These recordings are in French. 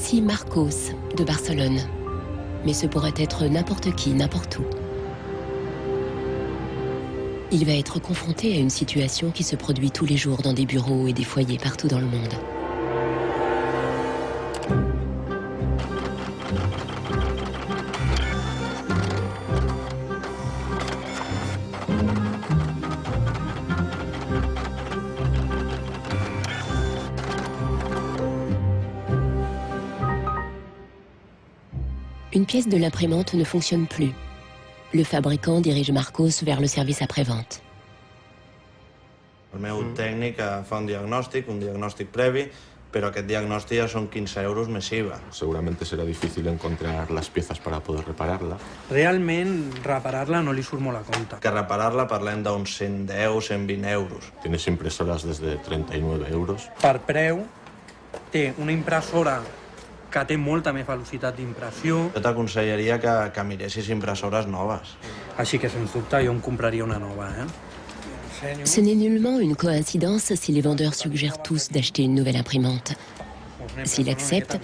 Voici Marcos de Barcelone. Mais ce pourrait être n'importe qui, n'importe où. Il va être confronté à une situation qui se produit tous les jours dans des bureaux et des foyers partout dans le monde. Une pièce de l'imprimante ne fonctionne plus. Le fabricant dirige Marcos vers le service après-vente. El meu tècnic fa un diagnòstic previ, pero aquest diagnòstic ja són 15 euros més IVA. Seguramente será difícil encontrar las piezas para poder repararla. Realment, reparar-la no li surt molt a compte. Que reparar-la parlem d'uns 110, 120 euros. Tienes impresoras desde 39 euros. Per preu, té una impressora que té molta més velocitat d'impressió. Jo t'aconsellaria que miressis impressores noves. Així que, sens dubte, jo em compraria una nova, Ce n'est nullement une coïncidence si les vendeurs suggèrent tous d'acheter une nouvelle imprimante. S'il accepte,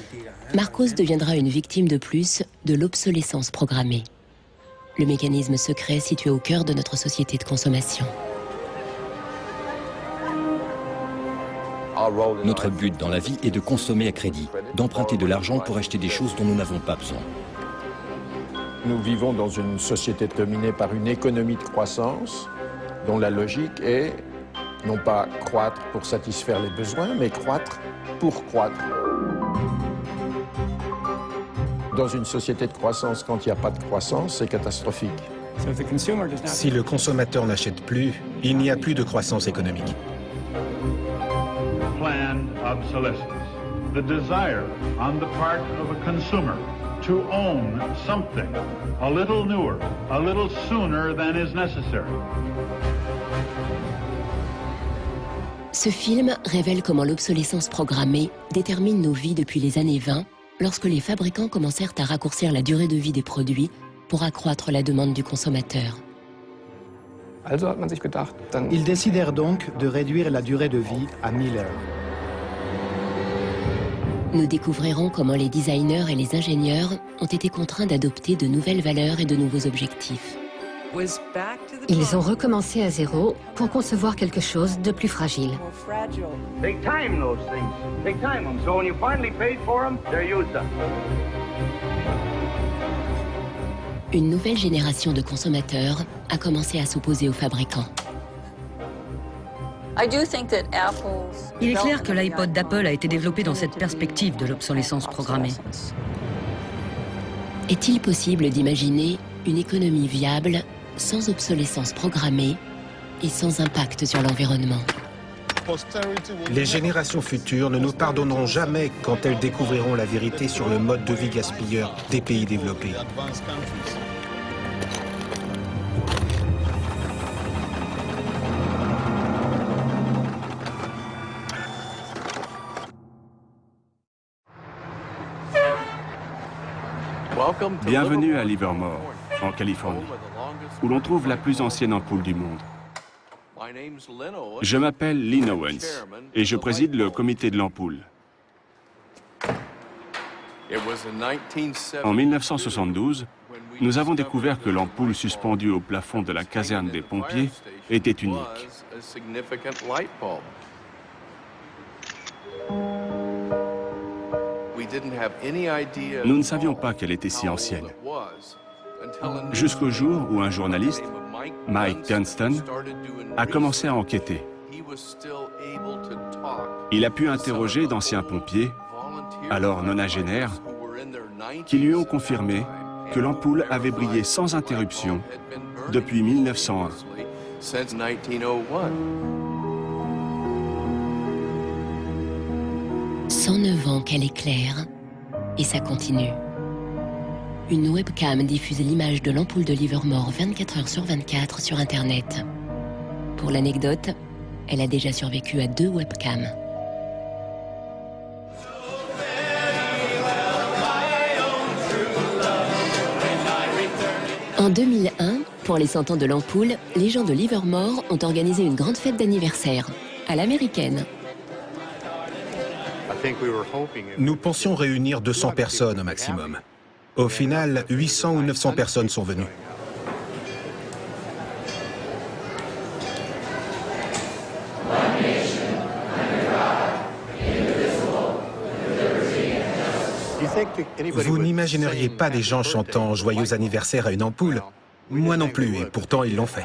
Marcos deviendra une victime de plus de l'obsolescence programmée. Le mécanisme secret situé au cœur de notre société de consommation. Notre but dans la vie est de consommer à crédit, d'emprunter de l'argent pour acheter des choses dont nous n'avons pas besoin. Nous vivons dans une société dominée par une économie de croissance dont la logique est non pas croître pour satisfaire les besoins, mais croître pour croître. Dans une société de croissance, quand il n'y a pas de croissance, c'est catastrophique. Si le consommateur n'achète plus, il n'y a plus de croissance économique. Planned obsolescence, the desire on the part of a consumer to own something a little newer, a little sooner than is necessary. Ce film révèle comment l'obsolescence programmée détermine nos vies depuis les années 20, lorsque les fabricants commencèrent à raccourcir la durée de vie des produits pour accroître la demande du consommateur. Ils décidèrent donc de réduire la durée de vie à 1000 heures. Nous découvrirons comment les designers et les ingénieurs ont été contraints d'adopter de nouvelles valeurs et de nouveaux objectifs. Ils ont recommencé à zéro pour concevoir quelque chose de plus fragile. Une nouvelle génération de consommateurs a commencé à s'opposer aux fabricants. Il est clair que l'iPod d'Apple a été développé dans cette perspective de l'obsolescence programmée. Est-il possible d'imaginer une économie viable sans obsolescence programmée et sans impact sur l'environnement? Les générations futures ne nous pardonneront jamais quand elles découvriront la vérité sur le mode de vie gaspilleur des pays développés. Bienvenue à Livermore, en Californie, où l'on trouve la plus ancienne ampoule du monde. Je m'appelle Lynn Owens et je préside le comité de l'ampoule. En 1972, nous avons découvert que l'ampoule suspendue au plafond de la caserne des pompiers était unique. Nous ne savions pas qu'elle était si ancienne. Jusqu'au jour où un journaliste, Mike Dunstan, a commencé à enquêter. Il a pu interroger d'anciens pompiers, alors nonagénaires, qui lui ont confirmé que l'ampoule avait brillé sans interruption depuis 1901. 109 ans qu'elle éclaire, et ça continue. Une webcam diffuse l'image de l'ampoule de Livermore 24 heures sur 24 sur Internet. Pour l'anecdote, elle a déjà survécu à 2 webcams. En 2001, pour les 100 ans de l'ampoule, les gens de Livermore ont organisé une grande fête d'anniversaire, à l'américaine. Nous pensions réunir 200 personnes au maximum. Au final, 800 ou 900 personnes sont venues. Vous n'imagineriez pas des gens chantant « Joyeux anniversaire » à une ampoule? Moi non plus, et pourtant ils l'ont fait.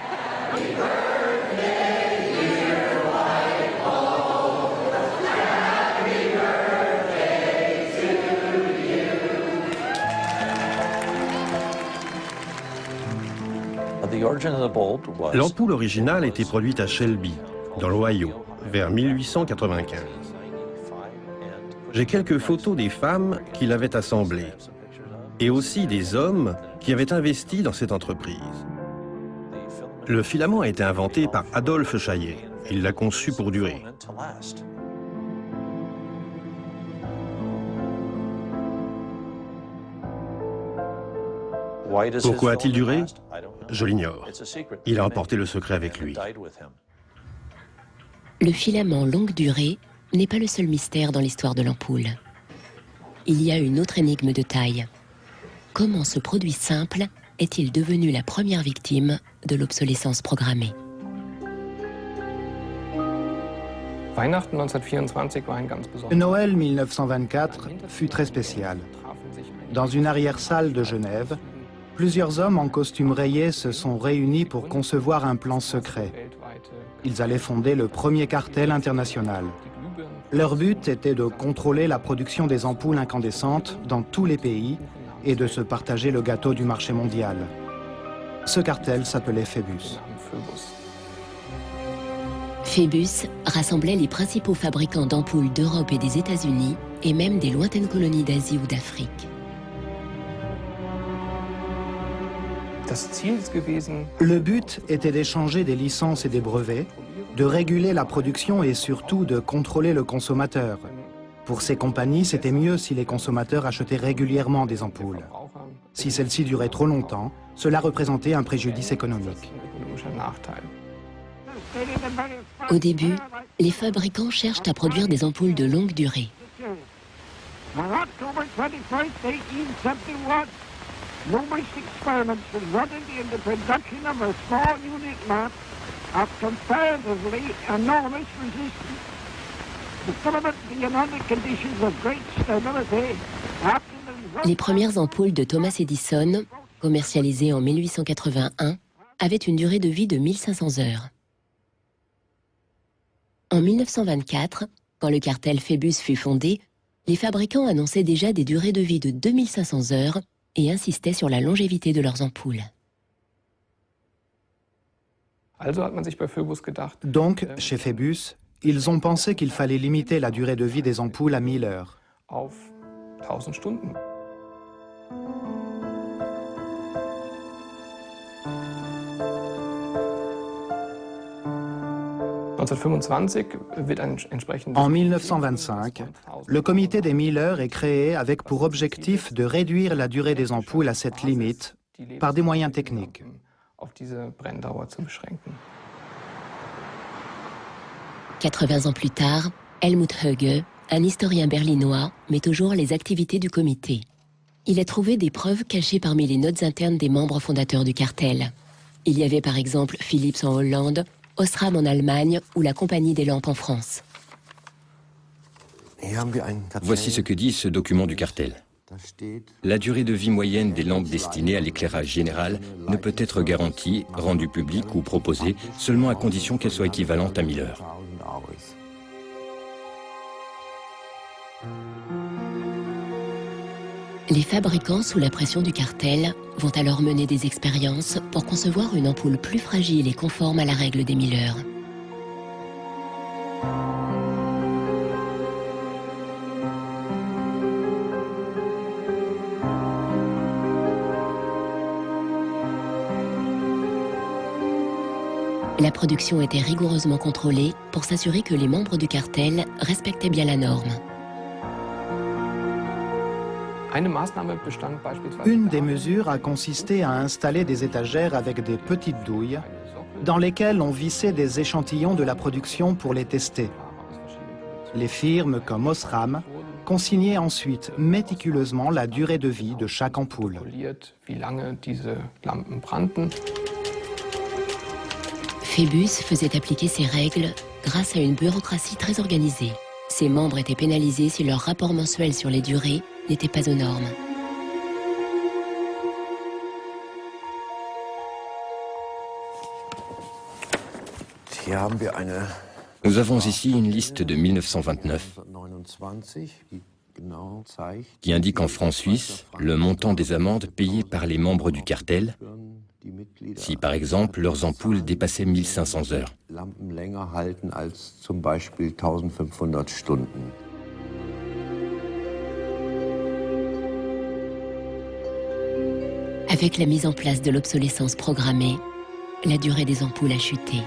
L'ampoule originale a été produite à Shelby, dans l'Ohio, vers 1895. J'ai quelques photos des femmes qui l'avaient assemblée, et aussi des hommes qui avaient investi dans cette entreprise. Le filament a été inventé par Adolphe Chaillet. Il l'a conçu pour durer. Pourquoi a-t-il duré? Je l'ignore. Il a emporté le secret avec lui. Le filament longue durée n'est pas le seul mystère dans l'histoire de l'ampoule. Il y a une autre énigme de taille. Comment ce produit simple est-il devenu la première victime de l'obsolescence programmée? Noël 1924 fut très spécial. Dans une arrière-salle de Genève, plusieurs hommes en costume rayé se sont réunis pour concevoir un plan secret. Ils allaient fonder le premier cartel international. Leur but était de contrôler la production des ampoules incandescentes dans tous les pays et de se partager le gâteau du marché mondial. Ce cartel s'appelait Phébus. Phébus rassemblait les principaux fabricants d'ampoules d'Europe et des États-Unis et même des lointaines colonies d'Asie ou d'Afrique. Le but était d'échanger des licences et des brevets, de réguler la production et surtout de contrôler le consommateur. Pour ces compagnies, c'était mieux si les consommateurs achetaient régulièrement des ampoules. Si celles-ci duraient trop longtemps, cela représentait un préjudice économique. Au début, les fabricants cherchent à produire des ampoules de longue durée. Les premières ampoules de Thomas Edison, commercialisées en 1881, avaient une durée de vie de 1500 heures. En 1924, quand le cartel Phébus fut fondé, les fabricants annonçaient déjà des durées de vie de 2500 heures et insistaient sur la longévité de leurs ampoules. Donc, chez Phébus, ils ont pensé qu'il fallait limiter la durée de vie des ampoules à 1000 heures. En 1925, le comité des 1000 heures est créé avec pour objectif de réduire la durée des ampoules à cette limite par des moyens techniques. 80 ans plus tard, Helmut Höge, un historien berlinois, met au jour les activités du comité. Il a trouvé des preuves cachées parmi les notes internes des membres fondateurs du cartel. Il y avait par exemple Philips en Hollande, Osram en Allemagne ou la Compagnie des Lampes en France. Voici ce que dit ce document du cartel. La durée de vie moyenne des lampes destinées à l'éclairage général ne peut être garantie, rendue publique ou proposée seulement à condition qu'elle soit équivalente à 1000 heures. Les fabricants, sous la pression du cartel, vont alors mener des expériences pour concevoir une ampoule plus fragile et conforme à la règle des 1000 heures. La production était rigoureusement contrôlée pour s'assurer que les membres du cartel respectaient bien la norme. Une des mesures a consisté à installer des étagères avec des petites douilles dans lesquelles on vissait des échantillons de la production pour les tester. Les firmes comme Osram consignaient ensuite méticuleusement la durée de vie de chaque ampoule. Phébus faisait appliquer ces règles grâce à une bureaucratie très organisée. Ses membres étaient pénalisés si leur rapport mensuel sur les durées n'était pas aux normes. Nous avons ici une liste de 1929 qui indique en francs suisses le montant des amendes payées par les membres du cartel si, par exemple, leurs ampoules dépassaient 1500 heures. Avec la mise en place de l'obsolescence programmée, la durée des ampoules a chuté.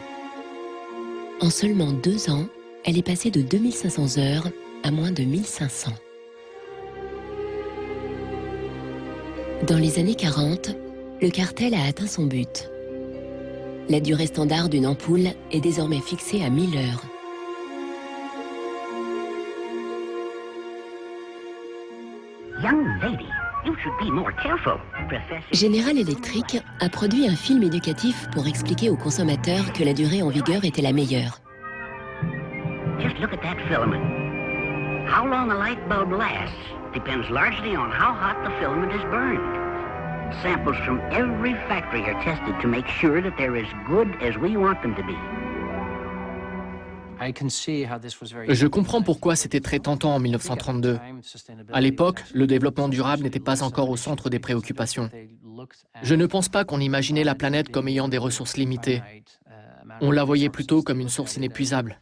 En seulement 2 ans, elle est passée de 2500 heures à moins de 1500. Dans les années 40, le cartel a atteint son but. La durée standard d'une ampoule est désormais fixée à 1000 heures. General Electric a produit un film éducatif pour expliquer aux consommateurs que la durée en vigueur était la meilleure. Just look at that filament. How long a light bulb lasts depends largely on how hot the filament is burned. Samples from every factory are tested to make sure that they're as good as we want them to be. Je comprends pourquoi c'était très tentant en 1932. À l'époque, le développement durable n'était pas encore au centre des préoccupations. Je ne pense pas qu'on imaginait la planète comme ayant des ressources limitées. On la voyait plutôt comme une source inépuisable.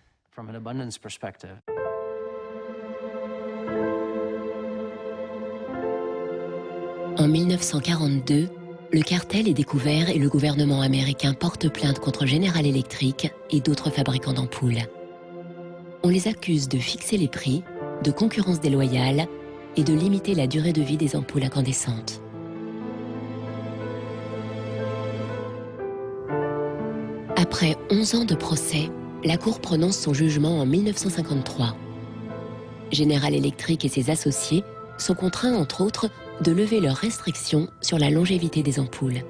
En 1942, le cartel est découvert et le gouvernement américain porte plainte contre General Electric et d'autres fabricants d'ampoules. On les accuse de fixer les prix, de concurrence déloyale et de limiter la durée de vie des ampoules incandescentes. Après 11 ans de procès, la Cour prononce son jugement en 1953. General Electric et ses associés sont contraints, entre autres, de lever leurs restrictions sur la longévité des ampoules.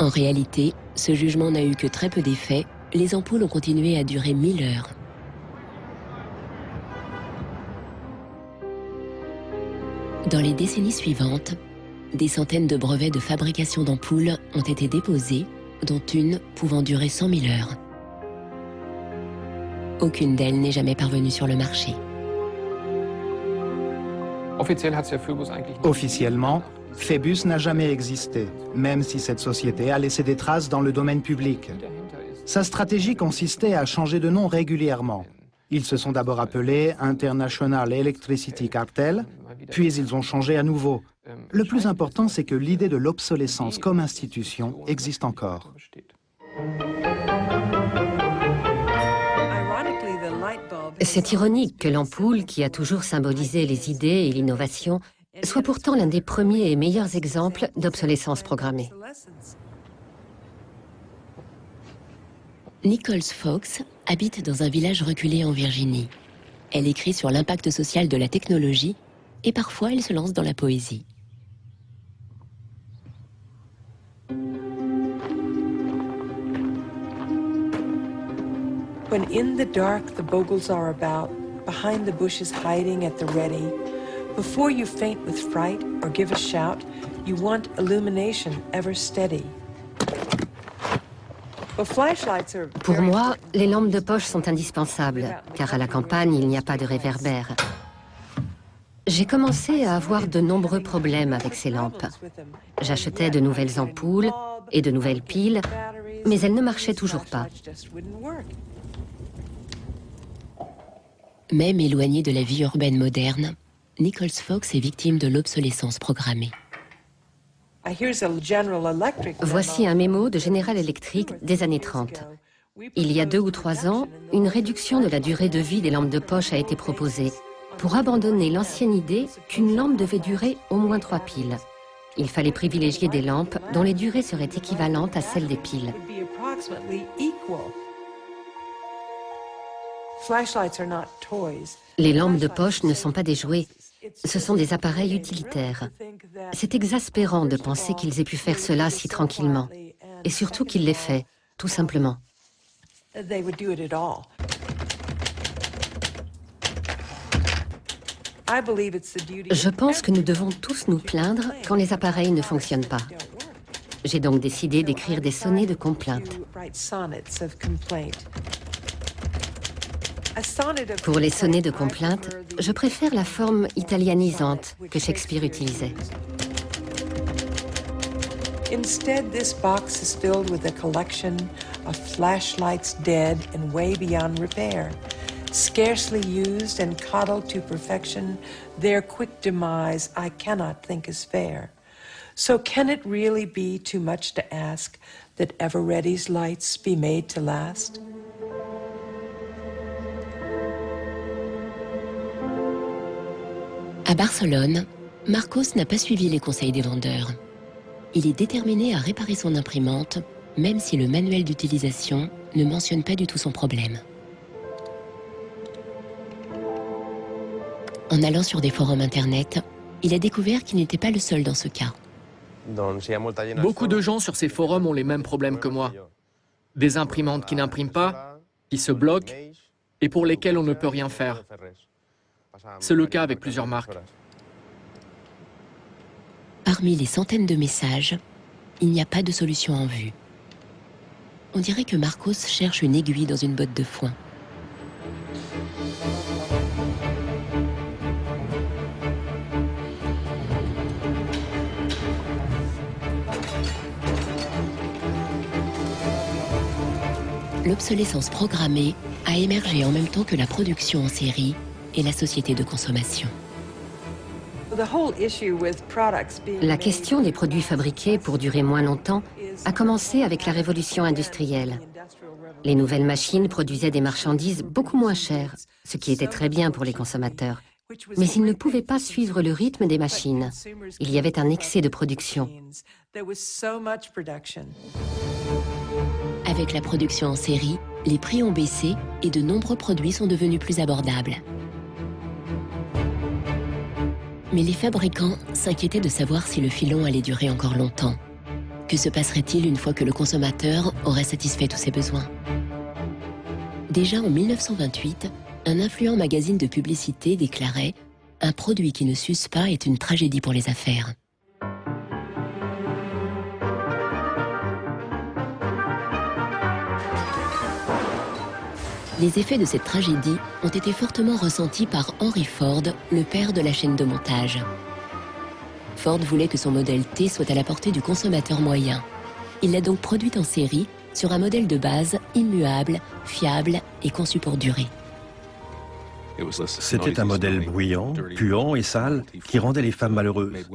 En réalité, ce jugement n'a eu que très peu d'effet. Les ampoules ont continué à durer 1000 heures. Dans les décennies suivantes, des centaines de brevets de fabrication d'ampoules ont été déposés, dont une pouvant durer 100 000 heures. Aucune d'elles n'est jamais parvenue sur le marché. Officiellement, Phébus n'a jamais existé, même si cette société a laissé des traces dans le domaine public. Sa stratégie consistait à changer de nom régulièrement. Ils se sont d'abord appelés International Electricity Cartel, puis ils ont changé à nouveau. Le plus important, c'est que l'idée de l'obsolescence comme institution existe encore. C'est ironique que l'ampoule, qui a toujours symbolisé les idées et l'innovation, soit pourtant l'un des premiers et meilleurs exemples d'obsolescence programmée. Nichols Fox habite dans un village reculé en Virginie. Elle écrit sur l'impact social de la technologie et parfois elle se lance dans la poésie. When in the dark the bogles are about, behind the bushes hiding at the ready, before you faint with fright or give a shout, you want illumination ever steady. Pour moi, les lampes de poche sont indispensables, car à la campagne, il n'y a pas de réverbère. J'ai commencé à avoir de nombreux problèmes avec ces lampes. J'achetais de nouvelles ampoules et de nouvelles piles, mais elles ne marchaient toujours pas. Même éloigné de la vie urbaine moderne, Nichols Fox est victime de l'obsolescence programmée. Voici un mémo de General Electric des années 30. Il y a 2 ou 3 ans, une réduction de la durée de vie des lampes de poche a été proposée pour abandonner l'ancienne idée qu'une lampe devait durer au moins 3 piles. Il fallait privilégier des lampes dont les durées seraient équivalentes à celles des piles. approximately equal. Flashlights are not toys. Les lampes de poche ne sont pas des jouets, ce sont des appareils utilitaires. C'est exaspérant de penser qu'ils aient pu faire cela si tranquillement, et surtout qu'ils l'aient fait, tout simplement. They would do it at all. Je pense que nous devons tous nous plaindre quand les appareils ne fonctionnent pas. J'ai donc décidé d'écrire des sonnets de complainte. Pour les sonnets de complainte, je préfère la forme italianisante que Shakespeare utilisait. Instead, this box is filled with a collection of flashlights dead and way beyond repair. Scarcely used and coddled to perfection, their quick demise I cannot think is fair. So can it really be too much to ask that Ever-Ready's lights be made to last? À Barcelone, Marcos n'a pas suivi les conseils des vendeurs. Il est déterminé à réparer son imprimante, même si le manuel d'utilisation ne mentionne pas du tout son problème. En allant sur des forums internet, il a découvert qu'il n'était pas le seul dans ce cas. Beaucoup de gens sur ces forums ont les mêmes problèmes que moi. Des imprimantes qui n'impriment pas, qui se bloquent et pour lesquelles on ne peut rien faire. C'est le cas avec plusieurs marques. Parmi les centaines de messages, il n'y a pas de solution en vue. On dirait que Marcos cherche une aiguille dans une botte de foin. L'obsolescence programmée a émergé en même temps que la production en série et la société de consommation. La question des produits fabriqués pour durer moins longtemps a commencé avec la révolution industrielle. Les nouvelles machines produisaient des marchandises beaucoup moins chères, ce qui était très bien pour les consommateurs. Mais ils ne pouvaient pas suivre le rythme des machines. Il y avait un excès de production. Avec la production en série, les prix ont baissé et de nombreux produits sont devenus plus abordables. Mais les fabricants s'inquiétaient de savoir si le filon allait durer encore longtemps. Que se passerait-il une fois que le consommateur aurait satisfait tous ses besoins? Déjà en 1928, un influent magazine de publicité déclarait « Un produit qui ne s'use pas est une tragédie pour les affaires ». Les effets de cette tragédie ont été fortement ressentis par Henry Ford, le père de la chaîne de montage. Ford voulait que son modèle T soit à la portée du consommateur moyen. Il l'a donc produite en série sur un modèle de base immuable, fiable et conçu pour durer. C'était un modèle bruyant, puant et sale qui rendait les femmes malheureuses.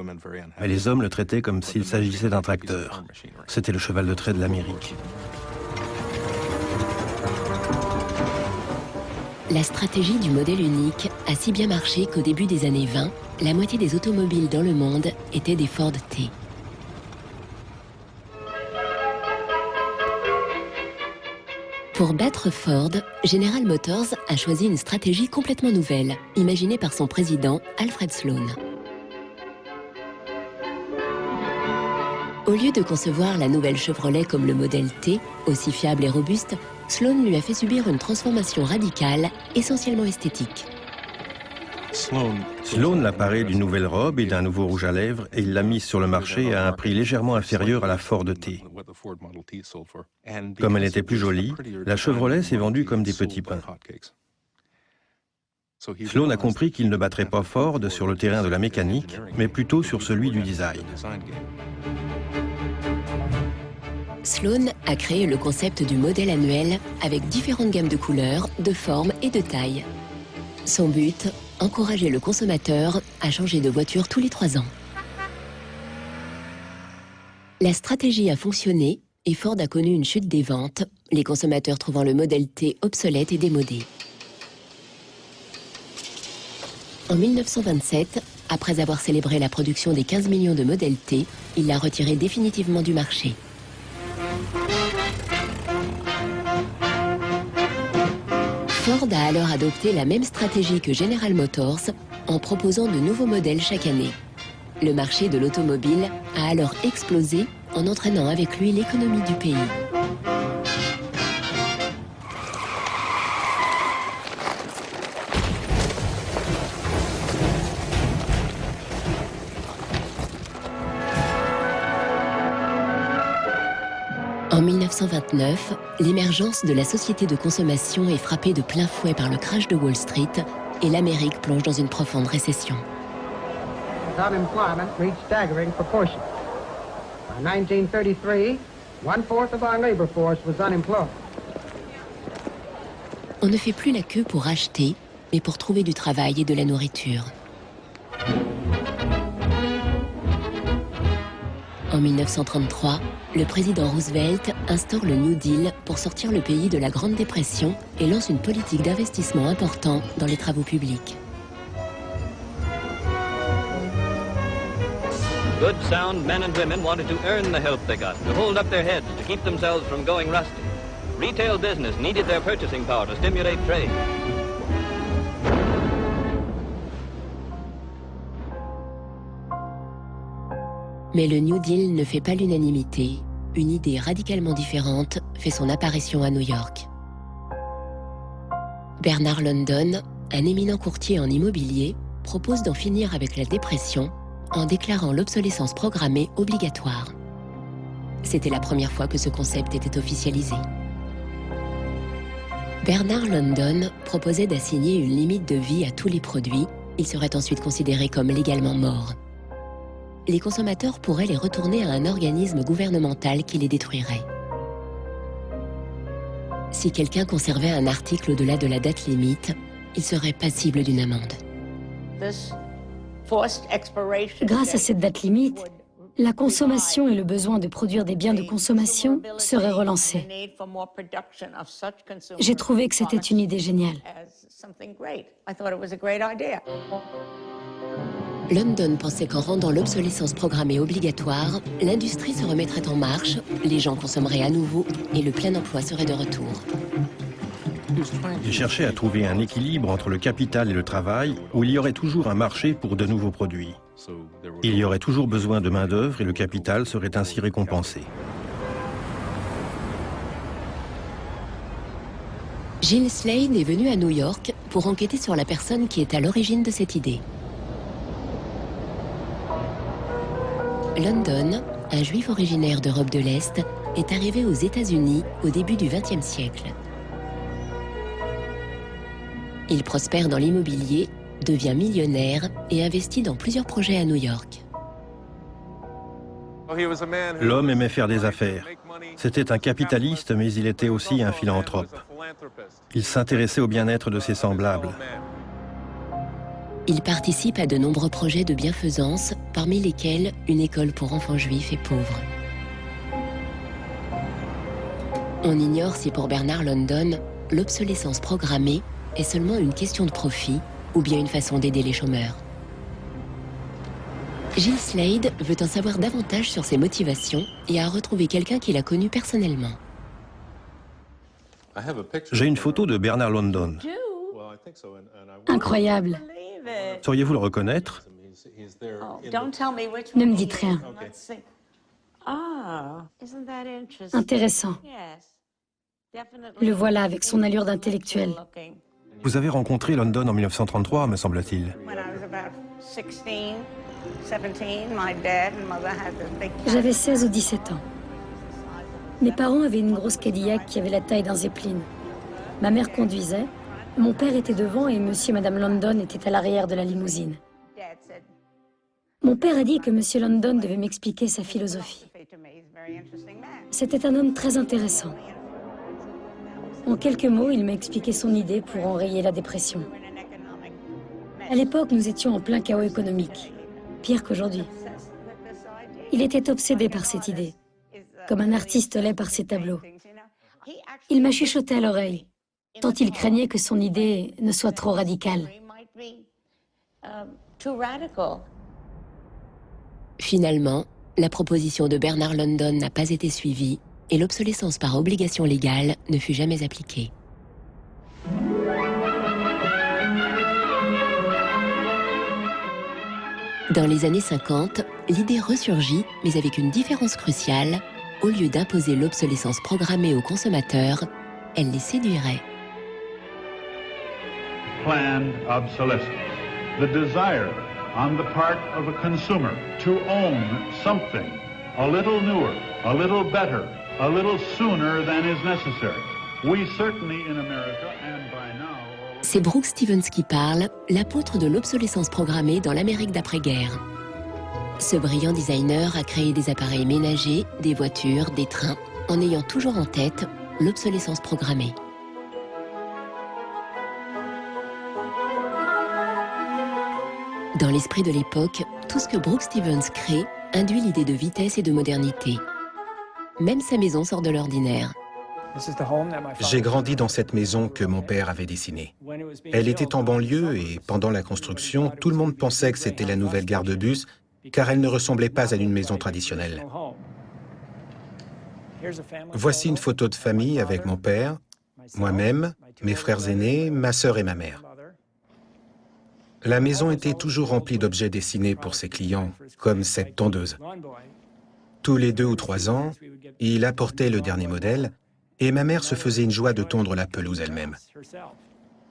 Mais les hommes le traitaient comme s'il s'agissait d'un tracteur. C'était le cheval de trait de l'Amérique. La stratégie du modèle unique a si bien marché qu'au début des années 20, la moitié des automobiles dans le monde étaient des Ford T. Pour battre Ford, General Motors a choisi une stratégie complètement nouvelle, imaginée par son président Alfred Sloan. Au lieu de concevoir la nouvelle Chevrolet comme le modèle T, aussi fiable et robuste, Sloan lui a fait subir une transformation radicale, essentiellement esthétique. Sloan l'a paré d'une nouvelle robe et d'un nouveau rouge à lèvres et il l'a mise sur le marché à un prix légèrement inférieur à la Ford T. Comme elle était plus jolie, la Chevrolet s'est vendue comme des petits pains. Sloan a compris qu'il ne battrait pas Ford sur le terrain de la mécanique, mais plutôt sur celui du design. Sloan a créé le concept du modèle annuel avec différentes gammes de couleurs, de formes et de tailles. Son but, encourager le consommateur à changer de voiture tous les 3 ans. La stratégie a fonctionné et Ford a connu une chute des ventes, les consommateurs trouvant le modèle T obsolète et démodé. En 1927, après avoir célébré la production des 15 millions de modèles T, il l'a retiré définitivement du marché. Ford a alors adopté la même stratégie que General Motors en proposant de nouveaux modèles chaque année. Le marché de l'automobile a alors explosé en entraînant avec lui l'économie du pays. En 1929, l'émergence de la société de consommation est frappée de plein fouet par le crash de Wall Street et l'Amérique plonge dans une profonde récession. Unemployment reached staggering proportions. By 1933, 1/4 of our labor force was unemployed. On ne fait plus la queue pour acheter, mais pour trouver du travail et de la nourriture. En 1933, le président Roosevelt instaure le New Deal pour sortir le pays de la Grande Dépression et lance une politique d'investissement important dans les travaux publics. Good, sound men and women wanted to earn the help they got, to hold up their heads, to keep themselves from going rusty. Retail business needed their purchasing power to stimulate trade. Mais le New Deal ne fait pas l'unanimité. Une idée radicalement différente fait son apparition à New York. Bernard London, un éminent courtier en immobilier, propose d'en finir avec la dépression en déclarant l'obsolescence programmée obligatoire. C'était la première fois que ce concept était officialisé. Bernard London proposait d'assigner une limite de vie à tous les produits. Ils seraient ensuite considérés comme légalement morts. Les consommateurs pourraient les retourner à un organisme gouvernemental qui les détruirait. Si quelqu'un conservait un article au-delà de la date limite, il serait passible d'une amende. Grâce à cette date limite, la consommation et le besoin de produire des biens de consommation seraient relancés. J'ai trouvé que c'était une idée géniale. London pensait qu'en rendant l'obsolescence programmée obligatoire, l'industrie se remettrait en marche, les gens consommeraient à nouveau et le plein emploi serait de retour. Il cherchait à trouver un équilibre entre le capital et le travail, où il y aurait toujours un marché pour de nouveaux produits. Il y aurait toujours besoin de main-d'œuvre et le capital serait ainsi récompensé. Gilles Slade est venu à New York pour enquêter sur la personne qui est à l'origine de cette idée. London, un juif originaire d'Europe de l'Est, est arrivé aux États-Unis au début du XXe siècle. Il prospère dans l'immobilier, devient millionnaire et investit dans plusieurs projets à New York. L'homme aimait faire des affaires. C'était un capitaliste, mais il était aussi un philanthrope. Il s'intéressait au bien-être de ses semblables. Il participe à de nombreux projets de bienfaisance, parmi lesquels une école pour enfants juifs et pauvres. On ignore si pour Bernard London, l'obsolescence programmée est seulement une question de profit ou bien une façon d'aider les chômeurs. Gilles Slade veut en savoir davantage sur ses motivations et a retrouvé quelqu'un qu'il a connu personnellement. J'ai une photo de Bernard London. Incroyable. Sauriez-vous le reconnaître? Ne me dites rien. Intéressant. Le voilà avec son allure d'intellectuel. Vous avez rencontré London en 1933, me semble-t-il. J'avais 16 ou 17 ans. Mes parents avaient une grosse Cadillac qui avait la taille d'un Zeppelin. Ma mère conduisait, mon père était devant et monsieur et madame London étaient à l'arrière de la limousine. Mon père a dit que monsieur London devait m'expliquer sa philosophie. C'était un homme très intéressant. En quelques mots, il m'a expliqué son idée pour enrayer la dépression. À l'époque, nous étions en plein chaos économique, pire qu'aujourd'hui. Il était obsédé par cette idée, comme un artiste l'est par ses tableaux. Il m'a chuchoté à l'oreille, tant il craignait que son idée ne soit trop radicale. Finalement, la proposition de Bernard London n'a pas été suivie et l'obsolescence par obligation légale ne fut jamais appliquée. Dans les années 50, l'idée ressurgit, mais avec une différence cruciale. Au lieu d'imposer l'obsolescence programmée aux consommateurs, elle les séduirait. Planned obsolescence. The desire on the part of a consumer to own something a little newer, a little better, a little sooner than is necessary. We certainly in America and by now... C'est Brooks Stevens qui parle, l'apôtre de l'obsolescence programmée dans l'Amérique d'après-guerre. Ce brillant designer a créé des appareils ménagers, des voitures, des trains, en ayant toujours en tête l'obsolescence programmée. Dans l'esprit de l'époque, tout ce que Brooks Stevens crée induit l'idée de vitesse et de modernité. Même sa maison sort de l'ordinaire. J'ai grandi dans cette maison que mon père avait dessinée. Elle était en banlieue et pendant la construction, tout le monde pensait que c'était la nouvelle gare de bus car elle ne ressemblait pas à une maison traditionnelle. Voici une photo de famille avec mon père, moi-même, mes frères aînés, ma sœur et ma mère. La maison était toujours remplie d'objets dessinés pour ses clients, comme cette tondeuse. Tous les 2 ou 3 ans, il apportait le dernier modèle et ma mère se faisait une joie de tondre la pelouse elle-même.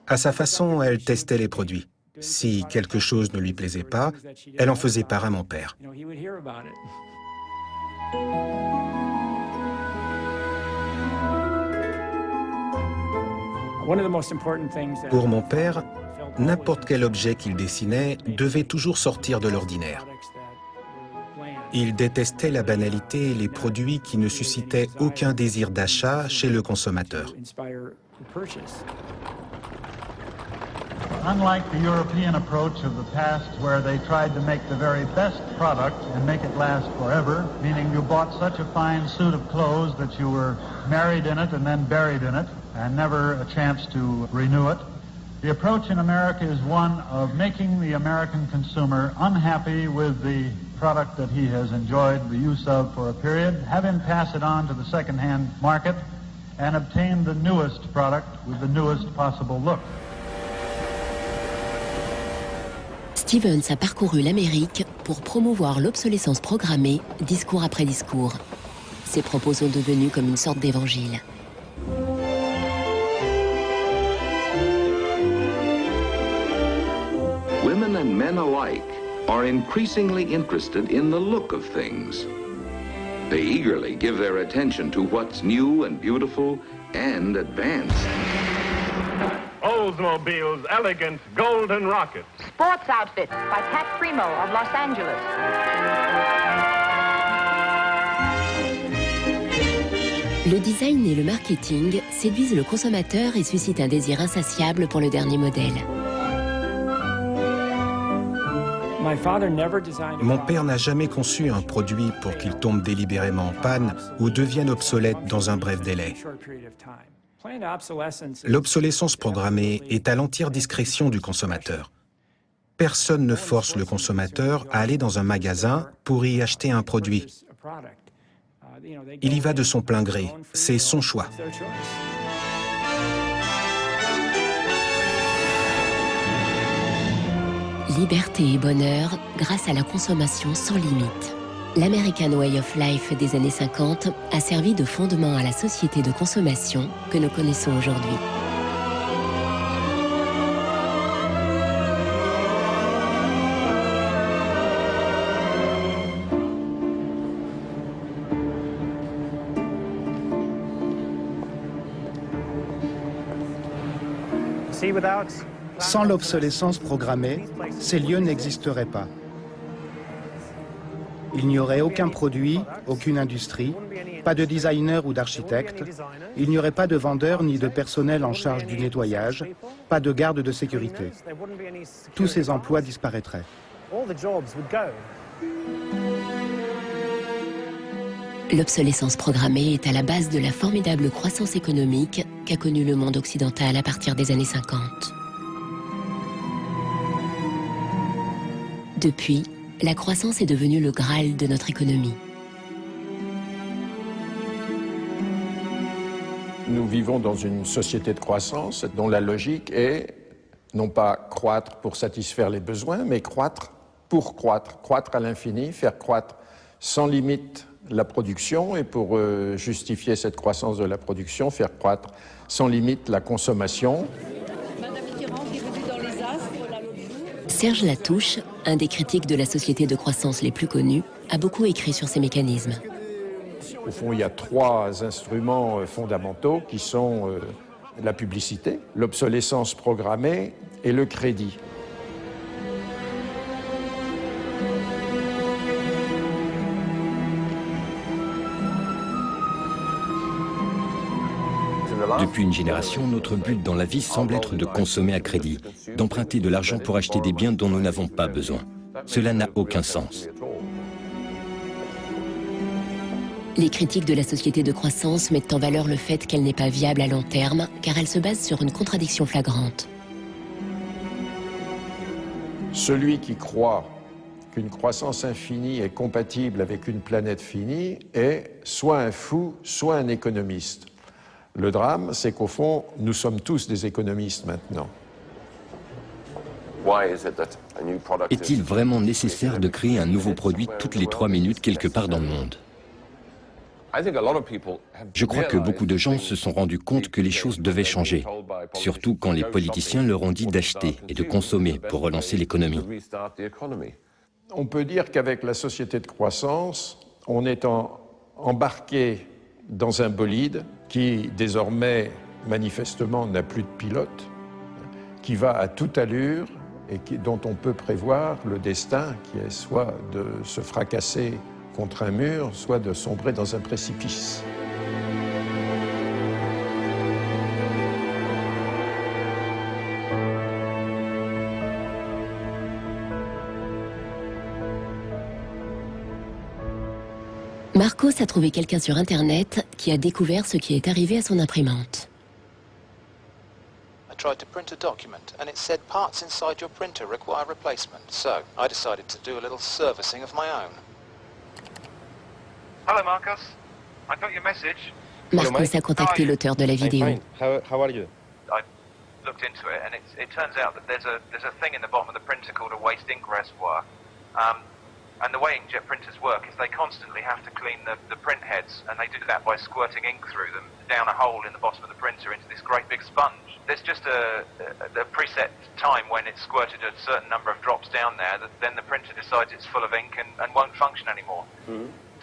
À sa façon, elle testait les produits. Si quelque chose ne lui plaisait pas, elle en faisait part à mon père. Pour mon père, n'importe quel objet qu'il dessinait devait toujours sortir de l'ordinaire. Il détestait la banalité et les produits qui ne suscitaient aucun désir d'achat chez le consommateur. Unlike the European approach of the past where they tried to make the very best product and make it last forever, meaning you bought such a fine suit of clothes that you were married in it and then buried in it and never a chance to renew it, the approach in America is one of making the American consumer unhappy with the product that he has enjoyed the use of for a period, have him pass it on to the second-hand market and obtain the newest product with the newest possible look. Stevens a parcouru l'Amérique pour promouvoir l'obsolescence programmée, discours après discours. Ses propos sont devenus comme une sorte d'évangile. Women and men alike are increasingly interested in the look of things. They eagerly give their attention to what's new and beautiful and advanced. Oldsmobile's elegant golden rocket. Sports outfit by Pat Primo of Los Angeles. Le design et le marketing séduisent le consommateur et suscitent un désir insatiable pour le dernier modèle. Mon père n'a jamais conçu un produit pour qu'il tombe délibérément en panne ou devienne obsolète dans un bref délai. L'obsolescence programmée est à l'entière discrétion du consommateur. Personne ne force le consommateur à aller dans un magasin pour y acheter un produit. Il y va de son plein gré, c'est son choix. Liberté et bonheur grâce à la consommation sans limite. L'American Way of Life des années 50 a servi de fondement à la société de consommation que nous connaissons aujourd'hui. Sans l'obsolescence programmée, ces lieux n'existeraient pas. Il n'y aurait aucun produit, aucune industrie, pas de designer ou d'architecte, il n'y aurait pas de vendeurs ni de personnel en charge du nettoyage, pas de garde de sécurité. Tous ces emplois disparaîtraient. L'obsolescence programmée est à la base de la formidable croissance économique qu'a connue le monde occidental à partir des années 50. Depuis, la croissance est devenue le Graal de notre économie. Nous vivons dans une société de croissance dont la logique est non pas croître pour satisfaire les besoins, mais croître pour croître, croître à l'infini, faire croître sans limite la production, et pour justifier cette croissance de la production, faire croître sans limite la consommation. Serge Latouche, un des critiques de la société de croissance les plus connus, a beaucoup écrit sur ces mécanismes. Au fond, il y a 3 instruments fondamentaux qui sont la publicité, l'obsolescence programmée et le crédit. Depuis une génération, notre but dans la vie semble être de consommer à crédit, d'emprunter de l'argent pour acheter des biens dont nous n'avons pas besoin. Cela n'a aucun sens. Les critiques de la société de croissance mettent en valeur le fait qu'elle n'est pas viable à long terme, car elle se base sur une contradiction flagrante. Celui qui croit qu'une croissance infinie est compatible avec une planète finie est soit un fou, soit un économiste. Le drame, c'est qu'au fond, nous sommes tous des économistes maintenant. Est-il vraiment nécessaire de créer un nouveau produit toutes les 3 minutes quelque part dans le monde? Je crois que beaucoup de gens se sont rendus compte que les choses devaient changer, surtout quand les politiciens leur ont dit d'acheter et de consommer pour relancer l'économie. On peut dire qu'avec la société de croissance, on est embarqué dans un bolide qui, désormais, manifestement, n'a plus de pilote, qui va à toute allure et dont on peut prévoir le destin, qui est soit de se fracasser contre un mur, soit de sombrer dans un précipice. Marcos a trouvé quelqu'un sur Internet qui a découvert ce qui est arrivé à son imprimante. I tried to print a document and it said parts inside your printer require replacement. So I decided to do a little servicing of my own. Hello, Marcos. I got your message. Marcos a contacté l'auteur de la vidéo. How are you? I looked into it, and it turns out that there's a thing in the bottom of the printer called a waste ink reservoir. And the way inkjet printers work is they constantly have to clean the print heads, and they do that by squirting ink through them down a hole in the bottom of the printer into this great big sponge. There's just a preset time when it's squirted a certain number of drops down there, that then the printer decides it's full of ink and won't function anymore.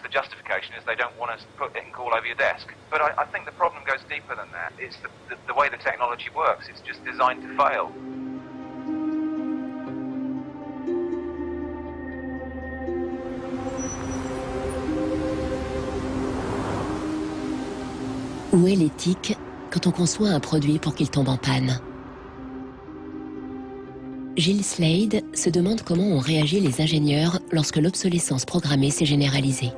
The justification is they don't want to put ink all over your desk. But I think the problem goes deeper than that. It's the way the technology works. It's just designed to fail. Où est l'éthique quand on conçoit un produit pour qu'il tombe en panne? Gilles Slade se demande comment ont réagi les ingénieurs lorsque l'obsolescence programmée s'est généralisée.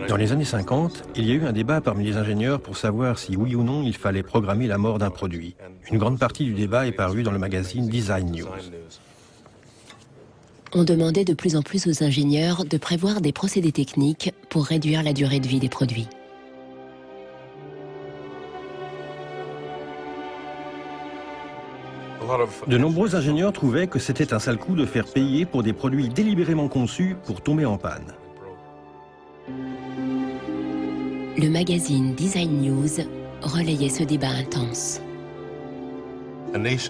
Dans les années 50, il y a eu un débat parmi les ingénieurs pour savoir si oui ou non il fallait programmer la mort d'un produit. Une grande partie du débat est parue dans le magazine Design News. On demandait de plus en plus aux ingénieurs de prévoir des procédés techniques pour réduire la durée de vie des produits. De nombreux ingénieurs trouvaient que c'était un sale coup de faire payer pour des produits délibérément conçus pour tomber en panne. Le magazine Design News relayait ce débat intense.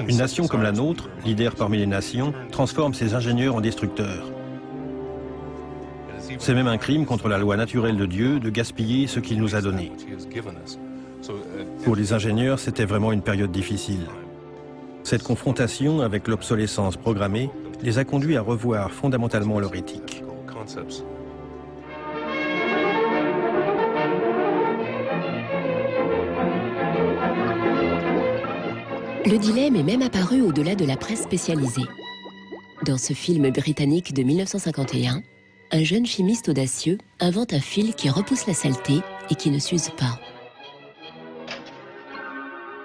Une nation comme la nôtre, leader parmi les nations, transforme ses ingénieurs en destructeurs. C'est même un crime contre la loi naturelle de Dieu de gaspiller ce qu'il nous a donné. Pour les ingénieurs, c'était vraiment une période difficile. Cette confrontation avec l'obsolescence programmée les a conduits à revoir fondamentalement leur éthique. Le dilemme est même apparu au-delà de la presse spécialisée. Dans ce film britannique de 1951, un jeune chimiste audacieux invente un fil qui repousse la saleté et qui ne s'use pas.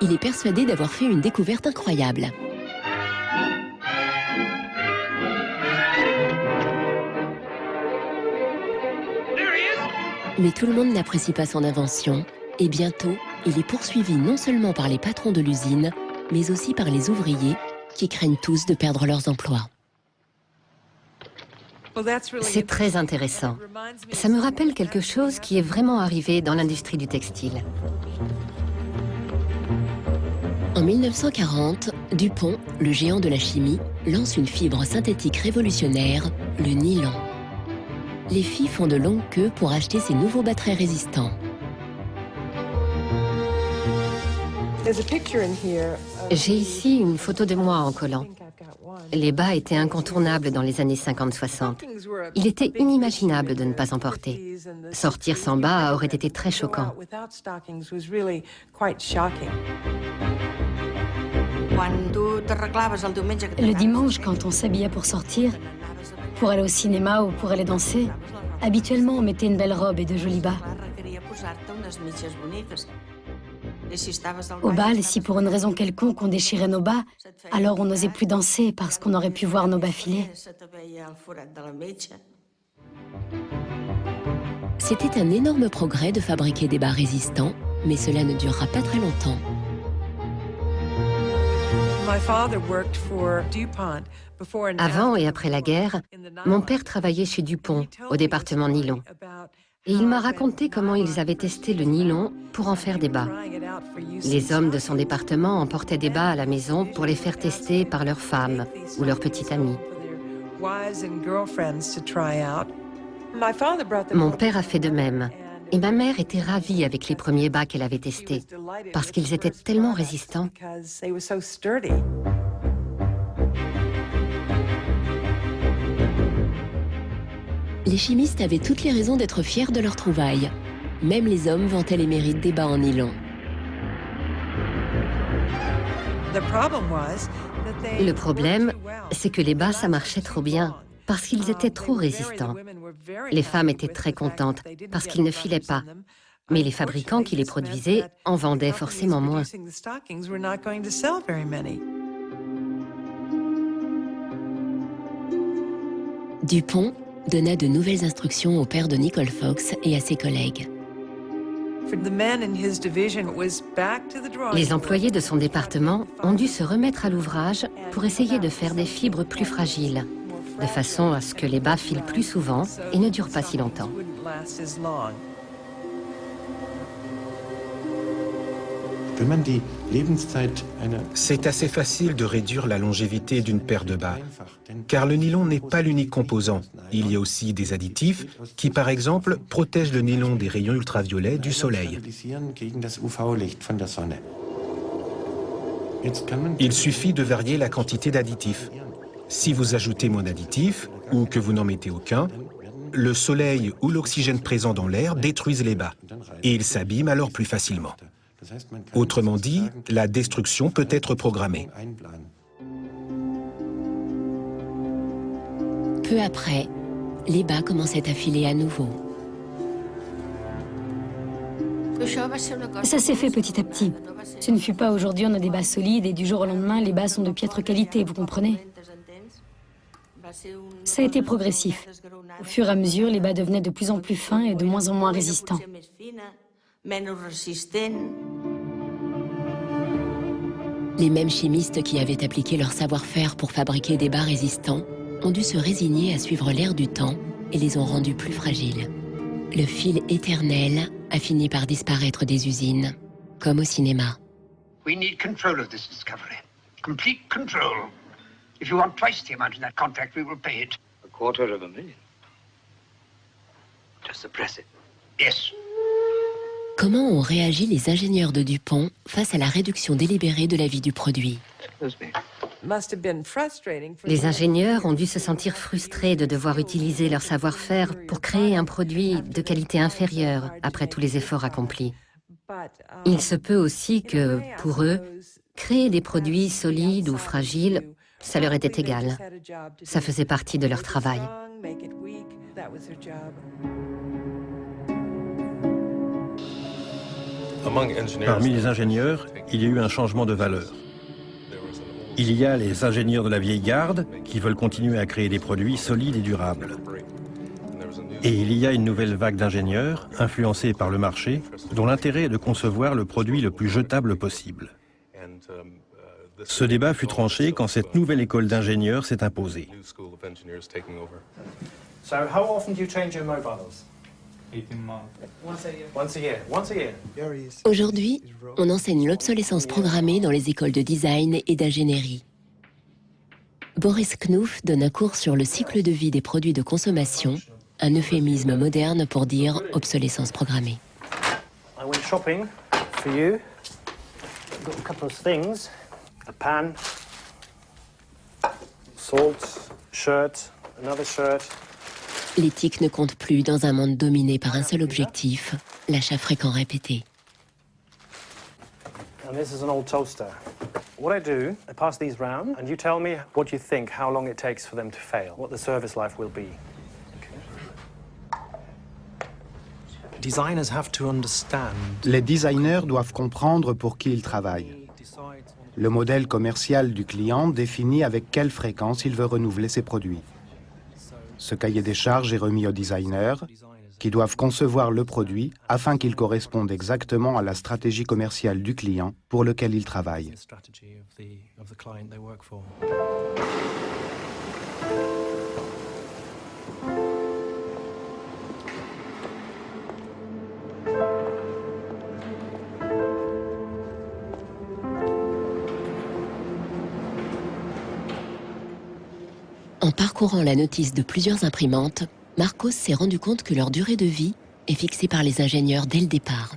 Il est persuadé d'avoir fait une découverte incroyable. Mais tout le monde n'apprécie pas son invention, et bientôt, il est poursuivi non seulement par les patrons de l'usine, mais aussi par les ouvriers qui craignent tous de perdre leurs emplois. C'est très intéressant. Ça me rappelle quelque chose qui est vraiment arrivé dans l'industrie du textile. En 1940, DuPont, le géant de la chimie, lance une fibre synthétique révolutionnaire, le nylon. Les filles font de longues queues pour acheter ces nouveaux bas très résistants. J'ai ici une photo de moi en collant. Les bas étaient incontournables dans les années 50-60. Il était inimaginable de ne pas en porter. Sortir sans bas aurait été très choquant. Le dimanche, quand on s'habillait pour sortir, pour aller au cinéma ou pour aller danser, habituellement on mettait une belle robe et de jolis bas. Au bal, si pour une raison quelconque on déchirait nos bas, alors on n'osait plus danser parce qu'on aurait pu voir nos bas filer. C'était un énorme progrès de fabriquer des bas résistants, mais cela ne durera pas très longtemps. Avant et après la guerre, mon père travaillait chez DuPont, au département nylon. Et il m'a raconté comment ils avaient testé le nylon pour en faire des bas. Les hommes de son département emportaient des bas à la maison pour les faire tester par leurs femmes ou leurs petites amies. Mon père a fait de même. Et ma mère était ravie avec les premiers bas qu'elle avait testés, parce qu'ils étaient tellement résistants. Les chimistes avaient toutes les raisons d'être fiers de leur trouvaille. Même les hommes vantaient les mérites des bas en nylon. Le problème, c'est que les bas, ça marchait trop bien, parce qu'ils étaient trop résistants. Les femmes étaient très contentes, parce qu'ils ne filaient pas. Mais les fabricants qui les produisaient en vendaient forcément moins. DuPont donna de nouvelles instructions au père de Nicole Fox et à ses collègues. Les employés de son département ont dû se remettre à l'ouvrage pour essayer de faire des fibres plus fragiles, de façon à ce que les bas filent plus souvent et ne durent pas si longtemps. C'est assez facile de réduire la longévité d'une paire de bas, car le nylon n'est pas l'unique composant. Il y a aussi des additifs qui, par exemple, protègent le nylon des rayons ultraviolets du soleil. Il suffit de varier la quantité d'additifs. Si vous ajoutez moins d'additifs, ou que vous n'en mettez aucun, le soleil ou l'oxygène présent dans l'air détruisent les bas, et ils s'abîment alors plus facilement. Autrement dit, la destruction peut être programmée. Peu après, les bas commençaient à filer à nouveau. Ça s'est fait petit à petit. Ce ne fut pas aujourd'hui on a des bas solides et du jour au lendemain les bas sont de piètre qualité, vous comprenez? Ça a été progressif. Au fur et à mesure, les bas devenaient de plus en plus fins et de moins en moins résistants. Les mêmes chimistes qui avaient appliqué leur savoir-faire pour fabriquer des bas résistants ont dû se résigner à suivre l'air du temps et les ont rendus plus fragiles. Le fil éternel a fini par disparaître des usines, comme au cinéma. We need control of this discovery. Complete control. If you want twice the amount in that contract, we will pay it. $250,000. To suppress it. Yes. Comment ont réagi les ingénieurs de DuPont face à la réduction délibérée de la vie du produit? Les ingénieurs ont dû se sentir frustrés de devoir utiliser leur savoir-faire pour créer un produit de qualité inférieure après tous les efforts accomplis. Il se peut aussi que, pour eux, créer des produits solides ou fragiles, ça leur était égal. Ça faisait partie de leur travail. Parmi les ingénieurs, il y a eu un changement de valeur. Il y a les ingénieurs de la vieille garde qui veulent continuer à créer des produits solides et durables. Et il y a une nouvelle vague d'ingénieurs, influencés par le marché, dont l'intérêt est de concevoir le produit le plus jetable possible. Ce débat fut tranché quand cette nouvelle école d'ingénieurs s'est imposée. So how often do you change your mobiles? 18 months. Once a year. Once a year. Aujourd'hui, on enseigne l'obsolescence programmée dans les écoles de design et d'ingénierie. Boris Knuff donne un cours sur le cycle de vie des produits de consommation, un euphémisme moderne pour dire obsolescence programmée. I went shopping for you. Got a couple of things. A pan, salt, shirt, another shirt. L'éthique ne compte plus dans un monde dominé par un seul objectif, l'achat fréquent répété. And this is an old toaster. What I do, I pass these round, and you tell me what you think, how long it takes for them to fail, what the service life will be. Designers have to understand. Les designers doivent comprendre pour qui ils travaillent. Le modèle commercial du client définit avec quelle fréquence il veut renouveler ses produits. Ce cahier des charges est remis aux designers, qui doivent concevoir le produit afin qu'il corresponde exactement à la stratégie commerciale du client pour lequel il travaille. En parcourant la notice de plusieurs imprimantes, Marcos s'est rendu compte que leur durée de vie est fixée par les ingénieurs dès le départ.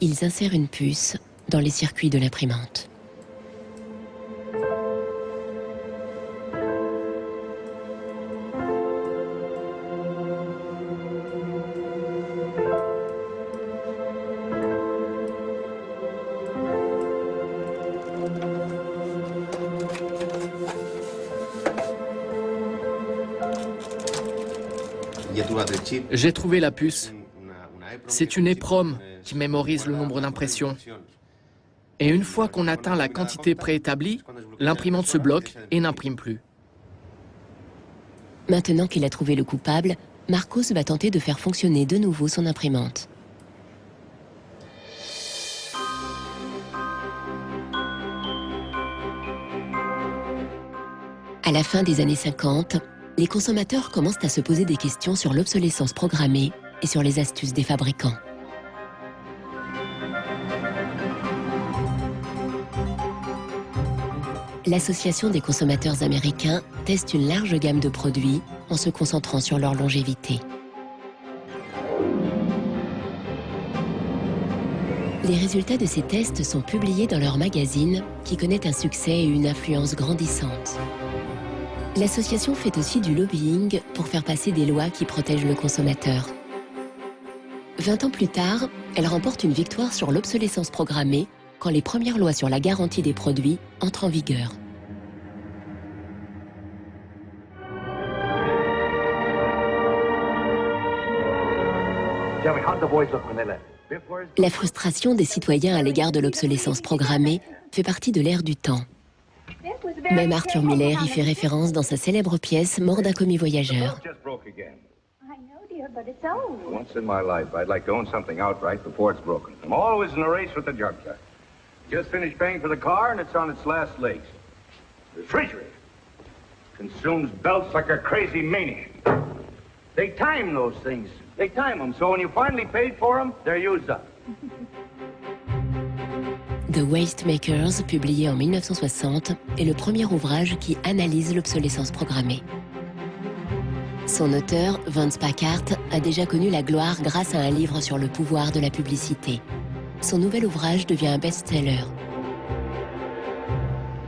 Ils insèrent une puce dans les circuits de l'imprimante. J'ai trouvé la puce. C'est une EPROM qui mémorise le nombre d'impressions. Et une fois qu'on atteint la quantité préétablie, l'imprimante se bloque et n'imprime plus. Maintenant qu'il a trouvé le coupable, Marcos va tenter de faire fonctionner de nouveau son imprimante. À la fin des années 50, les consommateurs commencent à se poser des questions sur l'obsolescence programmée et sur les astuces des fabricants. L'Association des consommateurs américains teste une large gamme de produits en se concentrant sur leur longévité. Les résultats de ces tests sont publiés dans leur magazine qui connaît un succès et une influence grandissante. L'association fait aussi du lobbying pour faire passer des lois qui protègent le consommateur. 20 ans plus tard, elle remporte une victoire sur l'obsolescence programmée quand les premières lois sur la garantie des produits entrent en vigueur. La frustration des citoyens à l'égard de l'obsolescence programmée fait partie de l'ère du temps. Même Arthur Miller y fait référence dans sa célèbre pièce Mort d'un commis voyageur. Once in my life, I'd like to own something outright before it's broken. I'm always in a race with the junkyard. Just finished paying for the car and it's on its last legs. The refrigerator consumes belts like a crazy maniac. They time those things. They time them, so when you finally paid for them, they're used up. The Waste Makers, publié en 1960, est le premier ouvrage qui analyse l'obsolescence programmée. Son auteur, Vance Packard, a déjà connu la gloire grâce à un livre sur le pouvoir de la publicité. Son nouvel ouvrage devient un best-seller.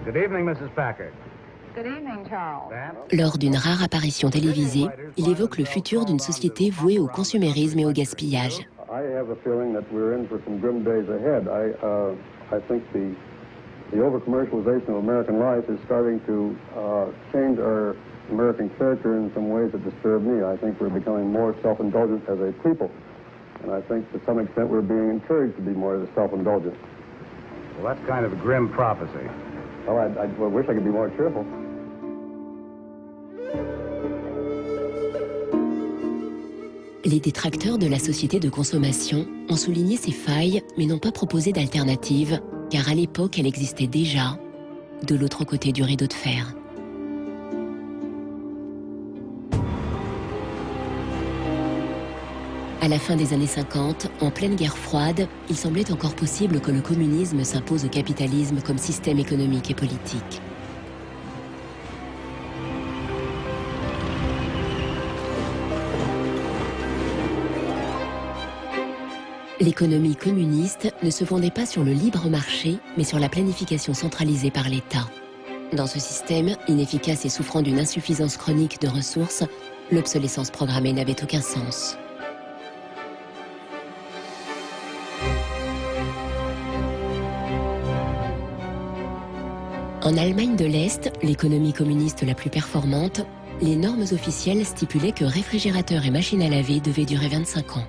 Good evening, Mrs. Packard. Good evening, Charles. Lors d'une rare apparition télévisée, il évoque le futur d'une société vouée au consumérisme et au gaspillage. I have a feeling that we're in for some grim days ahead. I think the over-commercialization of American life is starting to change our American character in some ways that disturb me. I think we're becoming more self-indulgent as a people. And I think to some extent we're being encouraged to be more self-indulgent. Well, that's kind of a grim prophecy. Well, I wish I could be more cheerful. Les détracteurs de la société de consommation ont souligné ces failles, mais n'ont pas proposé d'alternative, car à l'époque, elle existait déjà, de l'autre côté du rideau de fer. À la fin des années 50, en pleine guerre froide, il semblait encore possible que le communisme s'impose au capitalisme comme système économique et politique. L'économie communiste ne se fondait pas sur le libre marché, mais sur la planification centralisée par l'État. Dans ce système, inefficace et souffrant d'une insuffisance chronique de ressources, l'obsolescence programmée n'avait aucun sens. En Allemagne de l'Est, l'économie communiste la plus performante, les normes officielles stipulaient que réfrigérateurs et machines à laver devaient durer 25 ans.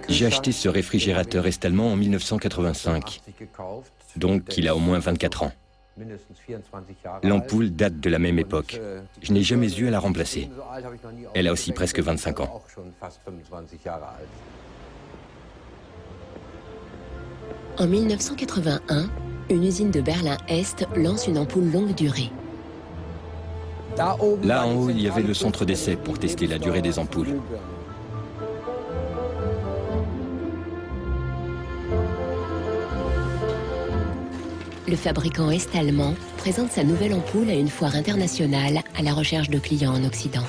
J'ai acheté ce réfrigérateur est-allemand en 1985, donc il a au moins 24 ans. L'ampoule date de la même époque. Je n'ai jamais eu à la remplacer. Elle a aussi presque 25 ans. En 1981, une usine de Berlin-Est lance une ampoule longue durée. Là en haut, il y avait le centre d'essai pour tester la durée des ampoules. Le fabricant est-allemand présente sa nouvelle ampoule à une foire internationale à la recherche de clients en Occident.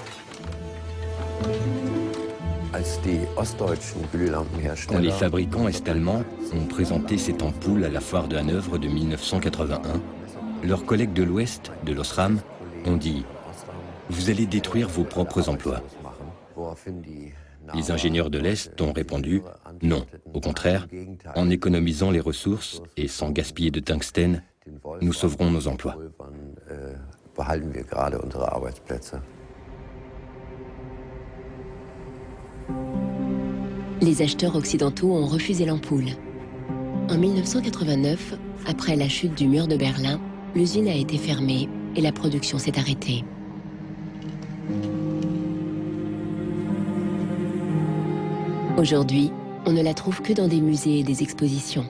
Quand les fabricants est-allemands ont présenté cette ampoule à la foire de Hanovre de 1981, leurs collègues de l'Ouest, de l'Osram, ont dit « Vous allez détruire vos propres emplois ». Les ingénieurs de l'Est ont répondu « Non, au contraire, en économisant les ressources et sans gaspiller de tungstène, nous sauverons nos emplois ». Les acheteurs occidentaux ont refusé l'ampoule. En 1989, après la chute du mur de Berlin, l'usine a été fermée et la production s'est arrêtée. Aujourd'hui, on ne la trouve que dans des musées et des expositions.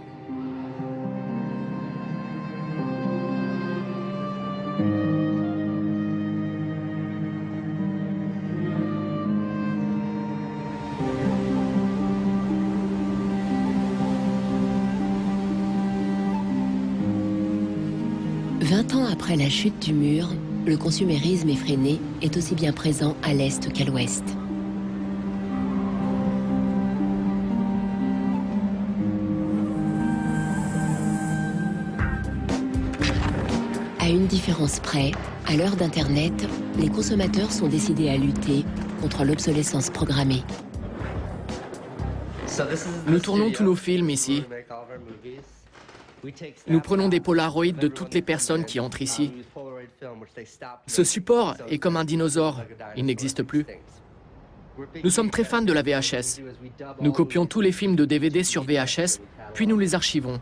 Après la chute du mur, le consumérisme effréné est aussi bien présent à l'Est qu'à l'Ouest. À une différence près, à l'heure d'Internet, les consommateurs sont décidés à lutter contre l'obsolescence programmée. Nous tournons tous nos films ici. Nous prenons des polaroïdes de toutes les personnes qui entrent ici. Ce support est comme un dinosaure, il n'existe plus. Nous sommes très fans de la VHS. Nous copions tous les films de DVD sur VHS, puis nous les archivons.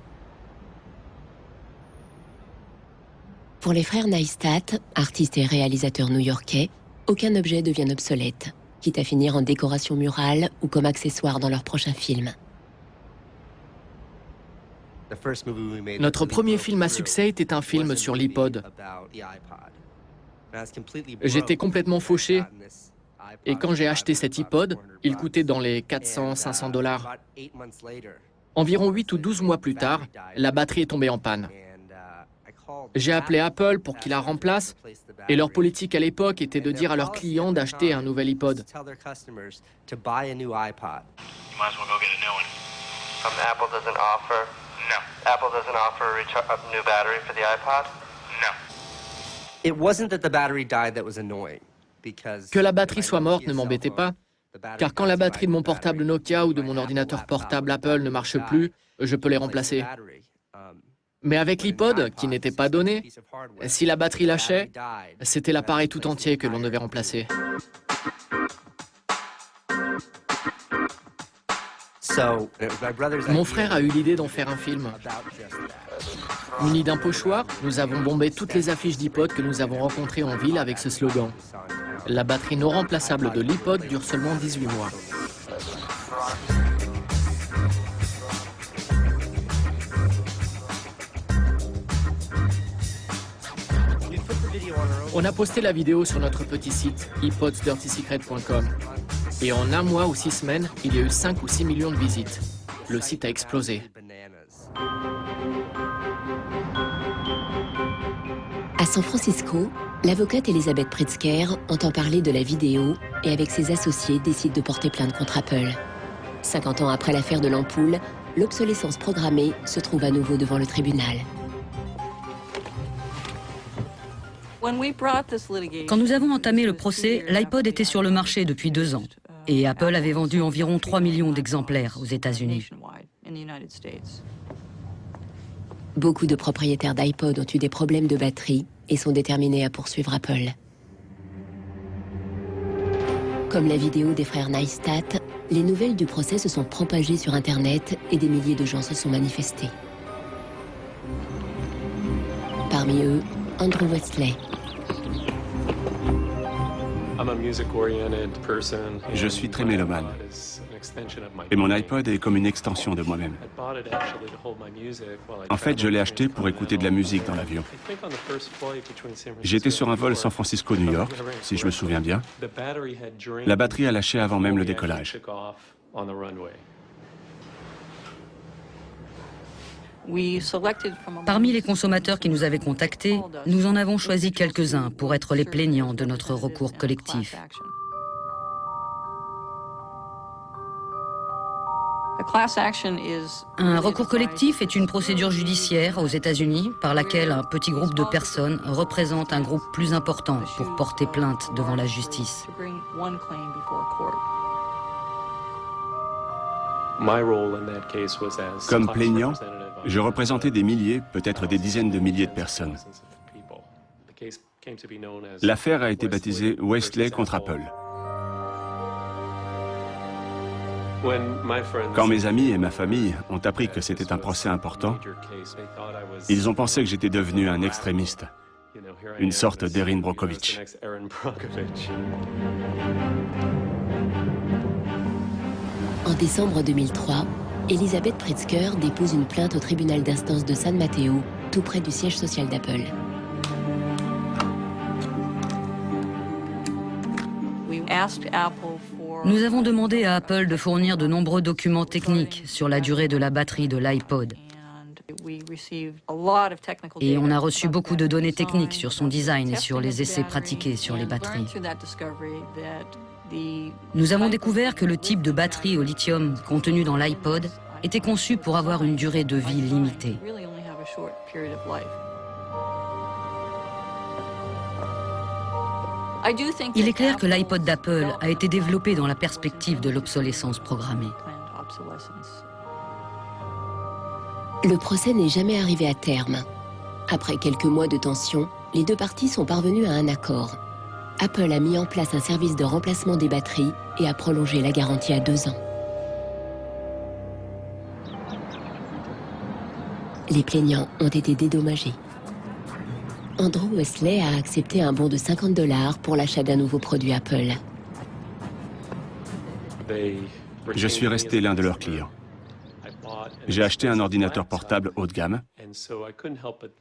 Pour les frères Neistat, artistes et réalisateurs new-yorkais, aucun objet devient obsolète, quitte à finir en décoration murale ou comme accessoire dans leur prochain film. Notre premier film à succès était un film sur l'iPod. J'étais complètement fauché. Et quand j'ai acheté cet iPod, il coûtait dans les 400-500 $. Environ 8 ou 12 mois plus tard, la batterie est tombée en panne. J'ai appelé Apple pour qu'il la remplace, et leur politique à l'époque était de dire à leurs clients d'acheter un nouvel iPod. Apple doesn't offer a new battery for the iPod? No. It wasn't that the battery died that was annoying. Que la batterie soit morte ne m'embêtait pas, car quand la batterie de mon portable Nokia ou de mon ordinateur portable Apple ne marche plus, je peux les remplacer. Mais avec l'iPod, qui n'était pas donné, si la batterie lâchait, c'était l'appareil tout entier que l'on devait remplacer. Mon frère a eu l'idée d'en faire un film. Munis d'un pochoir, nous avons bombé toutes les affiches d'iPod que nous avons rencontrées en ville avec ce slogan. La batterie non remplaçable de l'iPod dure seulement 18 mois. On a posté la vidéo sur notre petit site iPodsDirtySecret.com. Et en un mois ou 6 semaines, il y a eu 5 ou 6 millions de visites. Le site a explosé. À San Francisco, l'avocate Elizabeth Pritzker entend parler de la vidéo et avec ses associés décide de porter plainte contre Apple. 50 ans après l'affaire de l'ampoule, l'obsolescence programmée se trouve à nouveau devant le tribunal. Quand nous avons entamé le procès, l'iPod était sur le marché depuis 2 ans et Apple avait vendu environ 3 millions d'exemplaires aux États-Unis. Beaucoup de propriétaires d'iPod ont eu des problèmes de batterie et sont déterminés à poursuivre Apple. Comme la vidéo des frères Neistat, les nouvelles du procès se sont propagées sur Internet et des milliers de gens se sont manifestés. Parmi eux, Andrew Wesley. Je suis très mélomane. Et mon iPod est comme une extension de moi-même. En fait, je l'ai acheté pour écouter de la musique dans l'avion. J'étais sur un vol San Francisco-New York, si je me souviens bien. La batterie a lâché avant même le décollage. Parmi les consommateurs qui nous avaient contactés, nous en avons choisi quelques-uns pour être les plaignants de notre recours collectif. Un recours collectif est une procédure judiciaire aux États-Unis par laquelle un petit groupe de personnes représente un groupe plus important pour porter plainte devant la justice. Comme plaignant, je représentais des milliers, peut-être des dizaines de milliers de personnes. L'affaire a été baptisée Wesley contre Apple. Quand mes amis et ma famille ont appris que c'était un procès important, ils ont pensé que j'étais devenu un extrémiste, une sorte d'Erin Brockovich. En décembre 2003, Elizabeth Pritzker dépose une plainte au tribunal d'instance de San Mateo, tout près du siège social d'Apple. Nous avons demandé à Apple de fournir de nombreux documents techniques sur la durée de la batterie de l'iPod. Et on a reçu beaucoup de données techniques sur son design et sur les essais pratiqués sur les batteries. Nous avons découvert que le type de batterie au lithium contenu dans l'iPod était conçu pour avoir une durée de vie limitée. Il est clair que l'iPod d'Apple a été développé dans la perspective de l'obsolescence programmée. Le procès n'est jamais arrivé à terme. Après quelques mois de tension, les deux parties sont parvenues à un accord. Apple a mis en place un service de remplacement des batteries et a prolongé la garantie à 2 ans. Les plaignants ont été dédommagés. Andrew Wesley a accepté un bon de $50 pour l'achat d'un nouveau produit Apple. Je suis resté l'un de leurs clients. J'ai acheté un ordinateur portable haut de gamme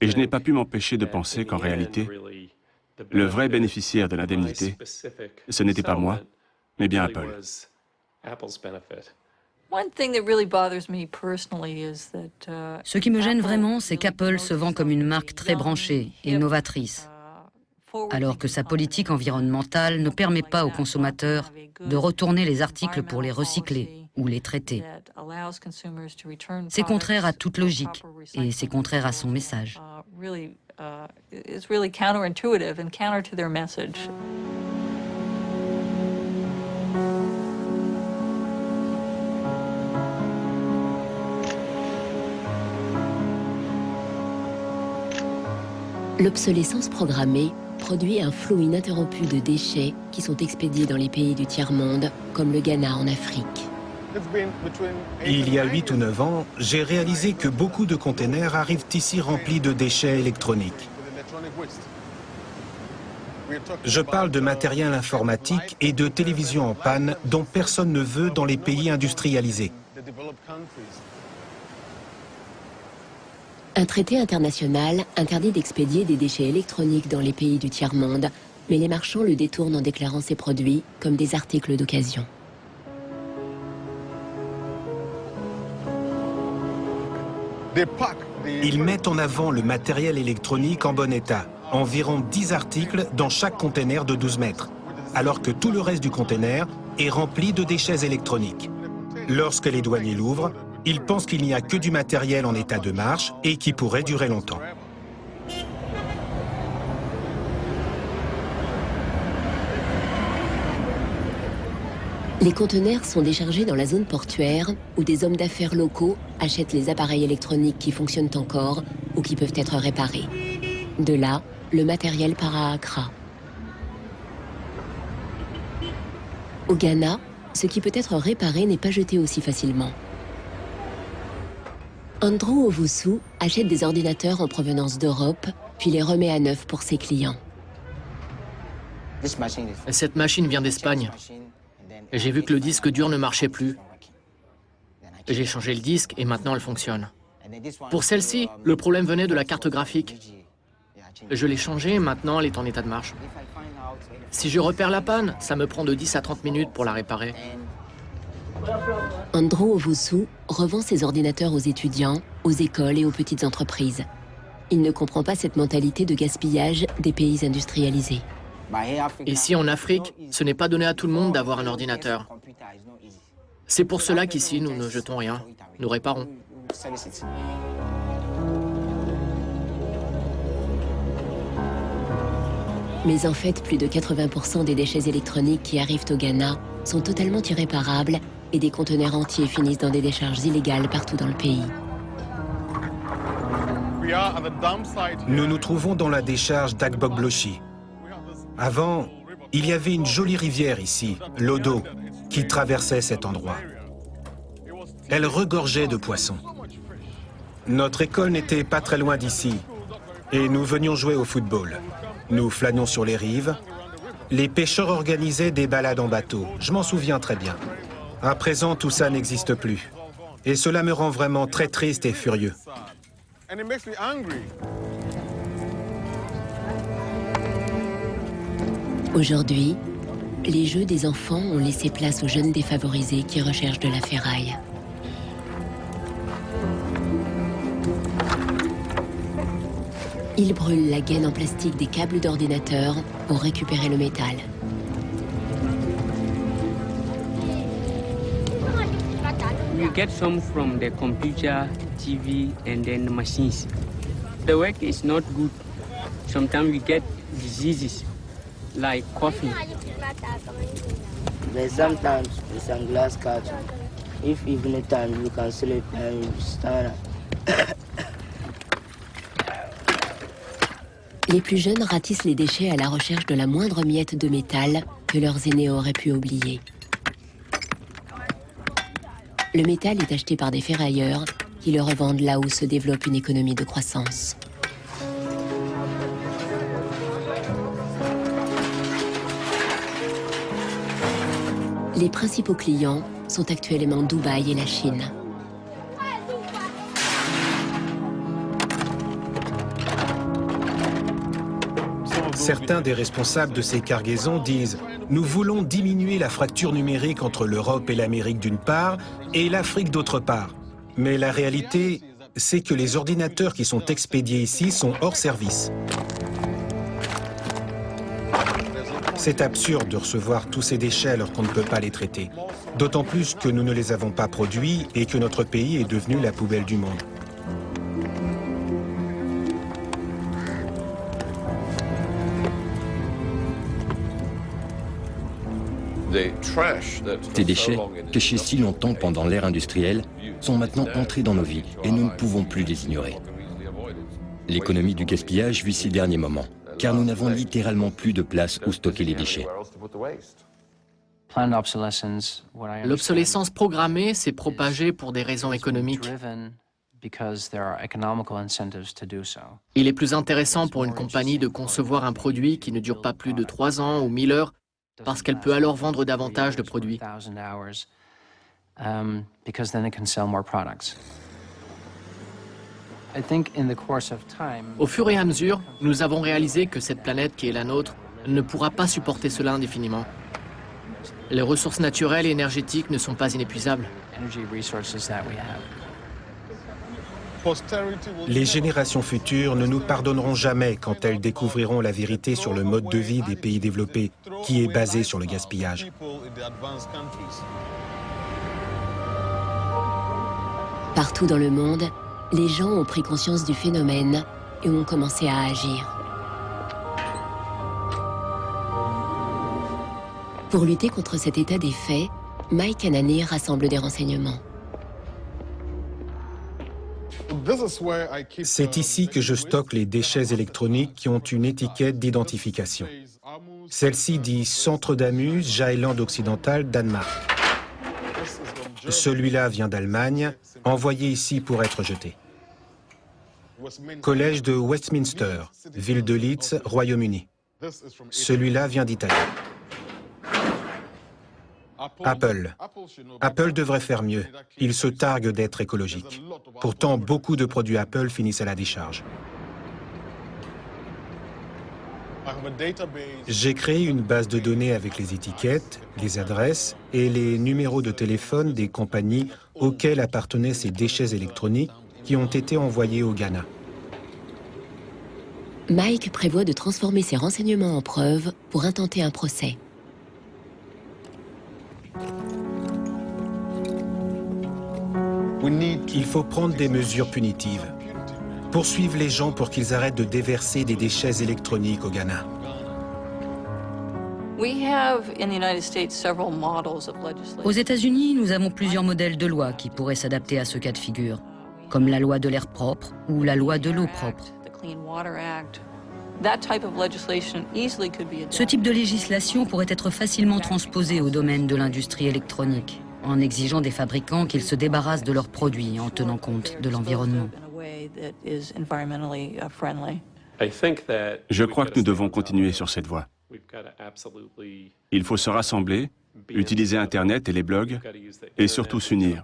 et je n'ai pas pu m'empêcher de penser qu'en réalité, le vrai bénéficiaire de l'indemnité, ce n'était pas moi, mais bien Apple. Ce qui me gêne vraiment, c'est qu'Apple se vend comme une marque très branchée et novatrice, alors que sa politique environnementale ne permet pas aux consommateurs de retourner les articles pour les recycler ou les traiter. C'est contraire à toute logique et c'est contraire à son message. L'obsolescence programmée produit un flot ininterrompu de déchets qui sont expédiés dans les pays du tiers-monde, comme le Ghana en Afrique. Il y a 8 ou 9 ans, j'ai réalisé que beaucoup de containers arrivent ici remplis de déchets électroniques. Je parle de matériel informatique et de télévision en panne dont personne ne veut dans les pays industrialisés. Un traité international interdit d'expédier des déchets électroniques dans les pays du tiers-monde, mais les marchands le détournent en déclarant ces produits comme des articles d'occasion. Ils mettent en avant le matériel électronique en bon état, environ 10 articles dans chaque conteneur de 12 mètres, alors que tout le reste du conteneur est rempli de déchets électroniques. Lorsque les douaniers l'ouvrent, ils pensent qu'il n'y a que du matériel en état de marche et qui pourrait durer longtemps. Les conteneurs sont déchargés dans la zone portuaire où des hommes d'affaires locaux achètent les appareils électroniques qui fonctionnent encore ou qui peuvent être réparés. De là, le matériel part à Accra. Au Ghana, ce qui peut être réparé n'est pas jeté aussi facilement. Andrew Owusu achète des ordinateurs en provenance d'Europe, puis les remet à neuf pour ses clients. Cette machine vient d'Espagne. J'ai vu que le disque dur ne marchait plus. J'ai changé le disque et maintenant elle fonctionne. Pour celle-ci, le problème venait de la carte graphique. Je l'ai changée et maintenant elle est en état de marche. Si je repère la panne, ça me prend de 10 à 30 minutes pour la réparer. Andrew Owusu revend ses ordinateurs aux étudiants, aux écoles et aux petites entreprises. Il ne comprend pas cette mentalité de gaspillage des pays industrialisés. Ici en Afrique, ce n'est pas donné à tout le monde d'avoir un ordinateur. C'est pour cela qu'ici, nous ne jetons rien, nous réparons. Mais en fait, plus de 80% des déchets électroniques qui arrivent au Ghana sont totalement irréparables et des conteneurs entiers finissent dans des décharges illégales partout dans le pays. Nous nous trouvons dans la décharge d'Agboglochi. Avant, il y avait une jolie rivière ici, l'Odo, qui traversait cet endroit. Elle regorgeait de poissons. Notre école n'était pas très loin d'ici et nous venions jouer au football. Nous flânions sur les rives. Les pêcheurs organisaient des balades en bateau. Je m'en souviens très bien. À présent, tout ça n'existe plus. Et cela me rend vraiment très triste et furieux. Aujourd'hui, les jeux des enfants ont laissé place aux jeunes défavorisés qui recherchent de la ferraille. Ils brûlent la gaine en plastique des câbles d'ordinateur pour récupérer le métal. We get some from the computer, TV, and then the machines. The work is not good. Sometimes we get diseases like coffee. But sometimes with some glass carton. If evening time you can sleep and you stand up. Les plus jeunes ratissent les déchets à la recherche de la moindre miette de métal que leurs aînés auraient pu oublier. Le métal est acheté par des ferrailleurs qui le revendent là où se développe une économie de croissance. Les principaux clients sont actuellement Dubaï et la Chine. Certains des responsables de ces cargaisons disent « Nous voulons diminuer la fracture numérique entre l'Europe et l'Amérique d'une part et l'Afrique d'autre part. » Mais la réalité, c'est que les ordinateurs qui sont expédiés ici sont hors service. C'est absurde de recevoir tous ces déchets alors qu'on ne peut pas les traiter. D'autant plus que nous ne les avons pas produits et que notre pays est devenu la poubelle du monde. Ces déchets, cachés si longtemps pendant l'ère industrielle, sont maintenant entrés dans nos vies et nous ne pouvons plus les ignorer. L'économie du gaspillage vit ses derniers moments, car nous n'avons littéralement plus de place où stocker les déchets. L'obsolescence programmée s'est propagée pour des raisons économiques. Il est plus intéressant pour une compagnie de concevoir un produit qui ne dure pas plus de 3 ans ou 1000 heures parce qu'elle peut alors vendre davantage de produits. Au fur et à mesure, nous avons réalisé que cette planète qui est la nôtre ne pourra pas supporter cela indéfiniment. Les ressources naturelles et énergétiques ne sont pas inépuisables. Les générations futures ne nous pardonneront jamais quand elles découvriront la vérité sur le mode de vie des pays développés, qui est basé sur le gaspillage. Partout dans le monde, les gens ont pris conscience du phénomène et ont commencé à agir. Pour lutter contre cet état des faits, Mike Ananey rassemble des renseignements. C'est ici que je stocke les déchets électroniques qui ont une étiquette d'identification. Celle-ci dit Centre d'Amus, Jylland occidental, Danemark. Celui-là vient d'Allemagne, envoyé ici pour être jeté. Collège de Westminster, ville de Leeds, Royaume-Uni. Celui-là vient d'Italie. Apple. Apple devrait faire mieux. Il se targue d'être écologique. Pourtant, beaucoup de produits Apple finissent à la décharge. J'ai créé une base de données avec les étiquettes, les adresses et les numéros de téléphone des compagnies auxquelles appartenaient ces déchets électroniques qui ont été envoyés au Ghana. Mike prévoit de transformer ces renseignements en preuves pour intenter un procès. Il faut prendre des mesures punitives. Poursuivre les gens pour qu'ils arrêtent de déverser des déchets électroniques au Ghana. Aux États-Unis, nous avons plusieurs modèles de loi qui pourraient s'adapter à ce cas de figure, comme la loi de l'air propre ou la loi de l'eau propre. Ce type de législation pourrait être facilement transposé au domaine de l'industrie électronique, en exigeant des fabricants qu'ils se débarrassent de leurs produits en tenant compte de l'environnement. Je crois que nous devons continuer sur cette voie. Il faut se rassembler, utiliser Internet et les blogs, et surtout s'unir,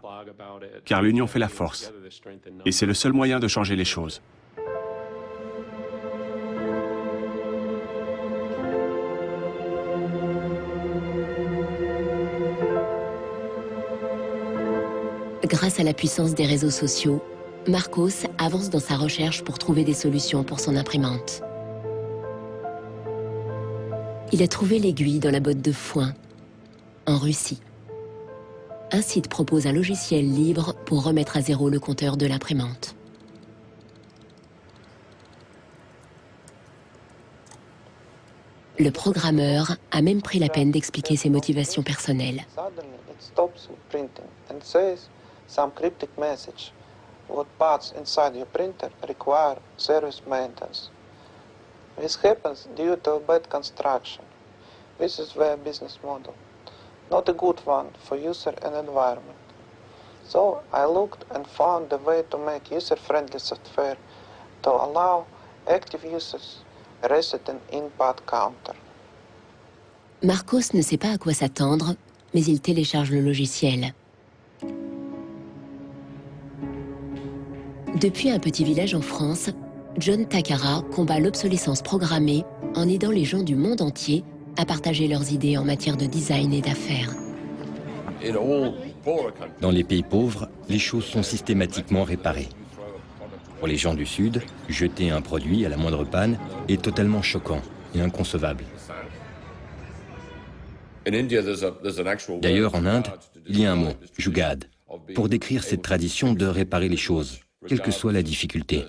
car l'union fait la force. Et c'est le seul moyen de changer les choses. Grâce à la puissance des réseaux sociaux, Marcos avance dans sa recherche pour trouver des solutions pour son imprimante. Il a trouvé l'aiguille dans la botte de foin, en Russie. Un site propose un logiciel libre pour remettre à zéro le compteur de l'imprimante. Le programmeur a même pris la peine d'expliquer ses motivations personnelles. Some cryptic message. What parts inside your printer require service maintenance. This happens due to bad construction. This is their business model. Not a good one for user and environment. So I looked and found a way to make user-friendly software to allow active users reset an in-part counter. Marcos ne sait pas à quoi s'attendre, mais il télécharge le logiciel. Depuis un petit village en France, John Takara combat l'obsolescence programmée en aidant les gens du monde entier à partager leurs idées en matière de design et d'affaires. Dans les pays pauvres, les choses sont systématiquement réparées. Pour les gens du Sud, jeter un produit à la moindre panne est totalement choquant et inconcevable. D'ailleurs, en Inde, il y a un mot, jugad, pour décrire cette tradition de réparer les choses, quelle que soit la difficulté.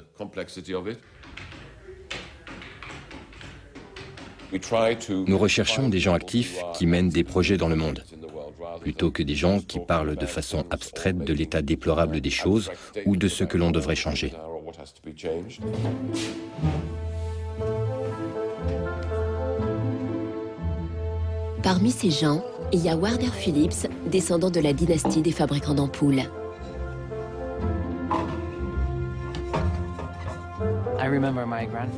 Nous recherchons des gens actifs qui mènent des projets dans le monde, plutôt que des gens qui parlent de façon abstraite de l'état déplorable des choses ou de ce que l'on devrait changer. Parmi ces gens, il y a Warner Phillips, descendant de la dynastie des fabricants d'ampoules.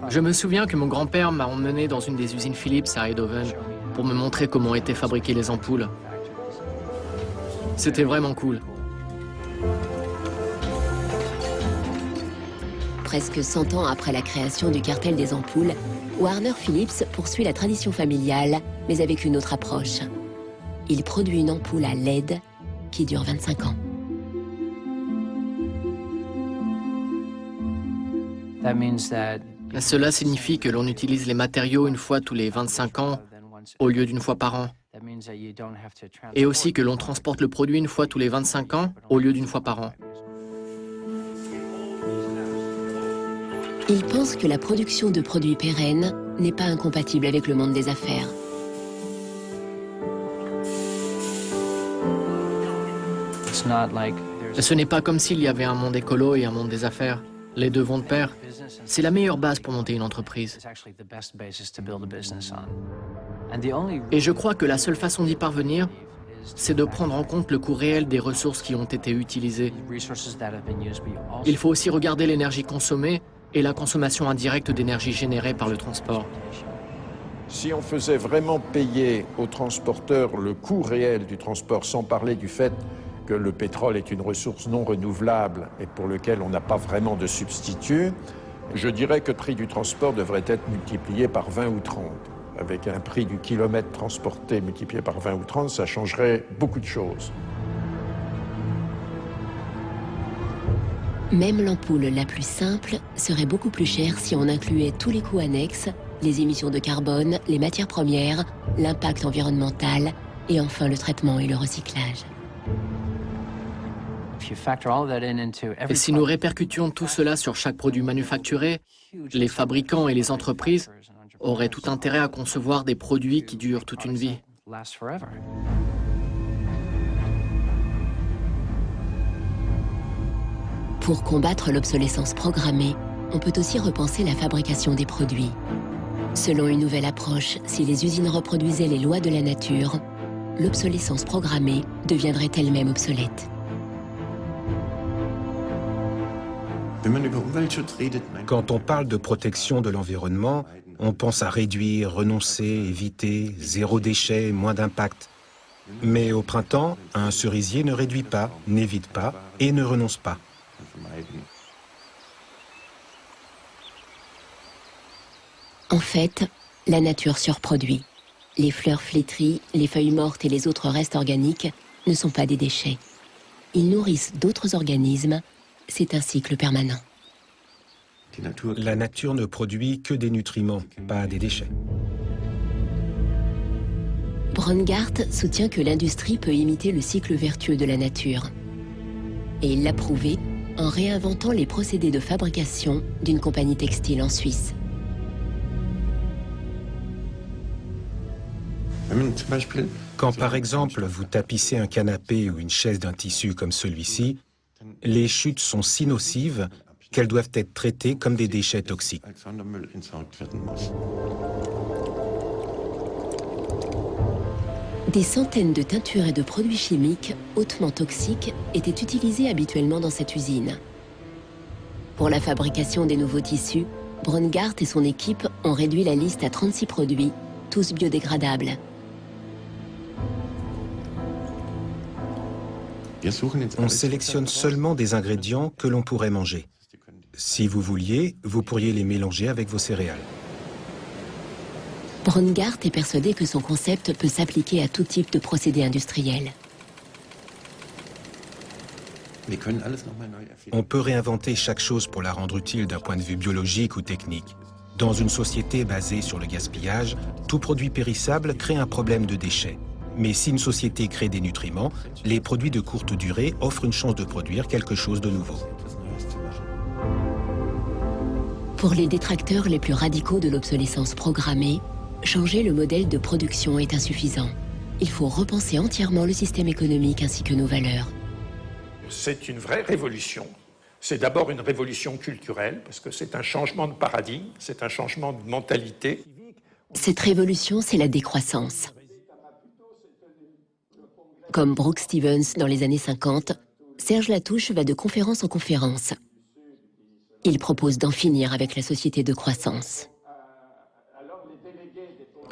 Je me souviens que mon grand-père m'a emmené dans une des usines Philips à Eindhoven pour me montrer comment étaient fabriquées les ampoules. C'était vraiment cool. Presque 100 ans après la création du cartel des ampoules, Warner Phillips poursuit la tradition familiale, mais avec une autre approche. Il produit une ampoule à LED qui dure 25 ans. Cela signifie que l'on utilise les matériaux une fois tous les 25 ans au lieu d'une fois par an. Et aussi que l'on transporte le produit une fois tous les 25 ans au lieu d'une fois par an. Il pense que la production de produits pérennes n'est pas incompatible avec le monde des affaires. Ce n'est pas comme s'il y avait un monde écolo et un monde des affaires. Les deux vont de pair. C'est la meilleure base pour monter une entreprise. Et je crois que la seule façon d'y parvenir, c'est de prendre en compte le coût réel des ressources qui ont été utilisées. Il faut aussi regarder l'énergie consommée et la consommation indirecte d'énergie générée par le transport. Si on faisait vraiment payer aux transporteurs le coût réel du transport, sans parler du fait que le pétrole est une ressource non renouvelable et pour lequel on n'a pas vraiment de substitut, je dirais que le prix du transport devrait être multiplié par 20 ou 30. Avec un prix du kilomètre transporté multiplié par 20 ou 30, ça changerait beaucoup de choses. Même l'ampoule la plus simple serait beaucoup plus chère si on incluait tous les coûts annexes, les émissions de carbone, les matières premières, l'impact environnemental et enfin le traitement et le recyclage. Et si nous répercutions tout cela sur chaque produit manufacturé, les fabricants et les entreprises auraient tout intérêt à concevoir des produits qui durent toute une vie. Pour combattre l'obsolescence programmée, on peut aussi repenser la fabrication des produits. Selon une nouvelle approche, si les usines reproduisaient les lois de la nature, l'obsolescence programmée deviendrait elle-même obsolète. Quand on parle de protection de l'environnement, on pense à réduire, renoncer, éviter, zéro déchet, moins d'impact. Mais au printemps, un cerisier ne réduit pas, n'évite pas et ne renonce pas. En fait, la nature surproduit. Les fleurs flétries, les feuilles mortes et les autres restes organiques ne sont pas des déchets. Ils nourrissent d'autres organismes. C'est un cycle permanent. La nature ne produit que des nutriments, pas des déchets. Brongart soutient que l'industrie peut imiter le cycle vertueux de la nature. Et il l'a prouvé en réinventant les procédés de fabrication d'une compagnie textile en Suisse. Quand par exemple vous tapissez un canapé ou une chaise d'un tissu comme celui-ci, les chutes sont si nocives qu'elles doivent être traitées comme des déchets toxiques. Des centaines de teintures et de produits chimiques hautement toxiques étaient utilisés habituellement dans cette usine. Pour la fabrication des nouveaux tissus, Brongart et son équipe ont réduit la liste à 36 produits, tous biodégradables. On sélectionne seulement des ingrédients que l'on pourrait manger. Si vous vouliez, vous pourriez les mélanger avec vos céréales. Brongart est persuadé que son concept peut s'appliquer à tout type de procédés industriels. On peut réinventer chaque chose pour la rendre utile d'un point de vue biologique ou technique. Dans une société basée sur le gaspillage, tout produit périssable crée un problème de déchets. Mais si une société crée des nutriments, les produits de courte durée offrent une chance de produire quelque chose de nouveau. Pour les détracteurs les plus radicaux de l'obsolescence programmée, changer le modèle de production est insuffisant. Il faut repenser entièrement le système économique ainsi que nos valeurs. C'est une vraie révolution. C'est d'abord une révolution culturelle, parce que c'est un changement de paradigme, c'est un changement de mentalité. Cette révolution, c'est la décroissance. Comme Brooke Stevens dans les années 50, Serge Latouche va de conférence en conférence. Il propose d'en finir avec la société de croissance.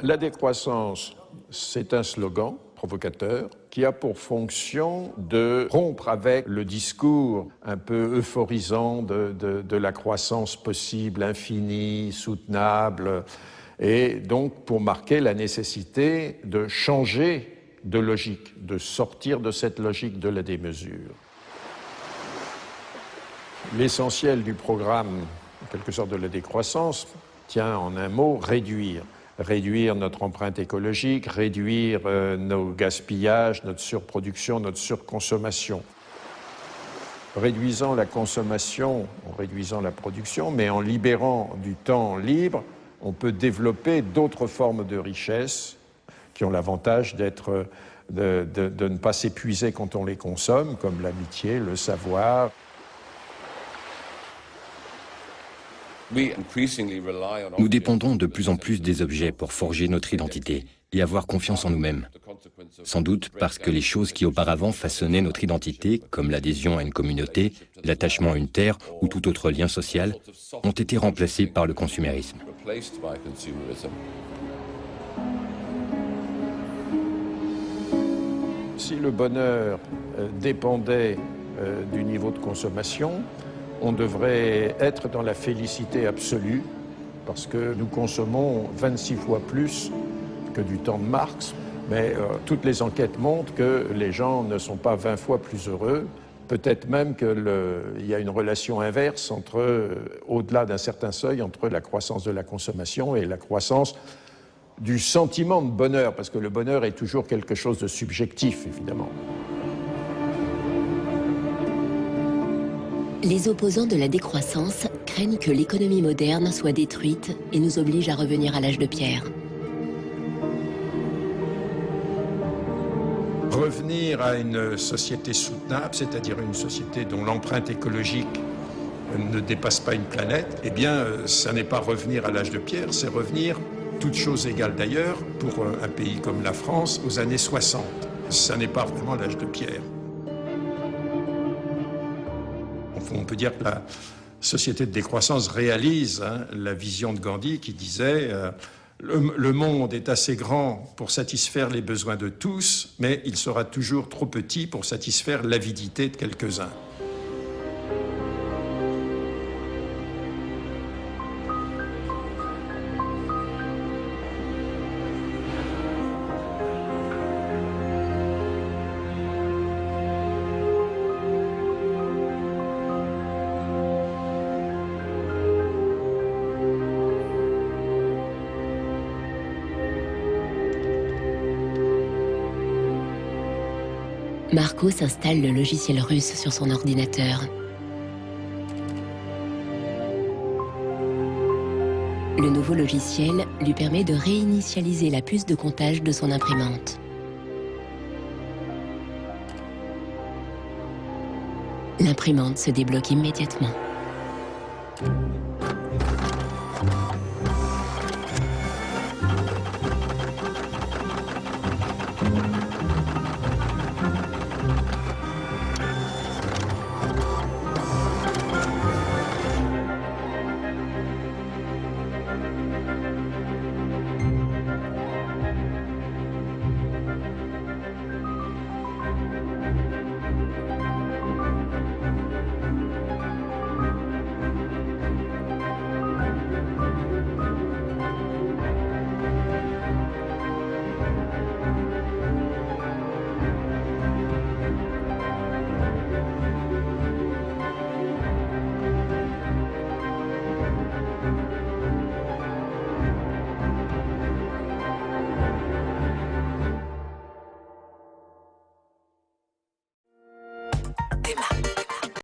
La décroissance, c'est un slogan provocateur qui a pour fonction de rompre avec le discours un peu euphorisant de la croissance possible, infinie, soutenable, et donc pour marquer la nécessité de changer de logique, de sortir de cette logique de la démesure. L'essentiel du programme, en quelque sorte de la décroissance, tient en un mot réduire. Réduire notre empreinte écologique, réduire nos gaspillages, notre surproduction, notre surconsommation. Réduisant la consommation, en réduisant la production, mais en libérant du temps libre, on peut développer d'autres formes de richesse qui ont l'avantage de ne pas s'épuiser quand on les consomme, comme l'amitié, le savoir. Nous dépendons de plus en plus des objets pour forger notre identité et avoir confiance en nous-mêmes. Sans doute parce que les choses qui auparavant façonnaient notre identité, comme l'adhésion à une communauté, l'attachement à une terre ou tout autre lien social, ont été remplacées par le consumérisme. Si le bonheur dépendait du niveau de consommation, on devrait être dans la félicité absolue, parce que nous consommons 26 fois plus que du temps de Marx, mais toutes les enquêtes montrent que les gens ne sont pas 20 fois plus heureux, peut-être même qu'il y a une relation inverse au-delà d'un certain seuil, entre la croissance de la consommation et la croissance du sentiment de bonheur, parce que le bonheur est toujours quelque chose de subjectif, évidemment. Les opposants de la décroissance craignent que l'économie moderne soit détruite et nous oblige à revenir à l'âge de pierre. Revenir à une société soutenable, c'est-à-dire une société dont l'empreinte écologique ne dépasse pas une planète, eh bien, ça n'est pas revenir à l'âge de pierre, c'est revenir, toutes choses égales d'ailleurs, pour un pays comme la France, aux années 60. Ça n'est pas vraiment l'âge de pierre. On peut dire que la société de décroissance réalise la vision de Gandhi qui disait le monde est assez grand pour satisfaire les besoins de tous, mais il sera toujours trop petit pour satisfaire l'avidité de quelques-uns. Marcos installe le logiciel russe sur son ordinateur. Le nouveau logiciel lui permet de réinitialiser la puce de comptage de son imprimante. L'imprimante se débloque immédiatement.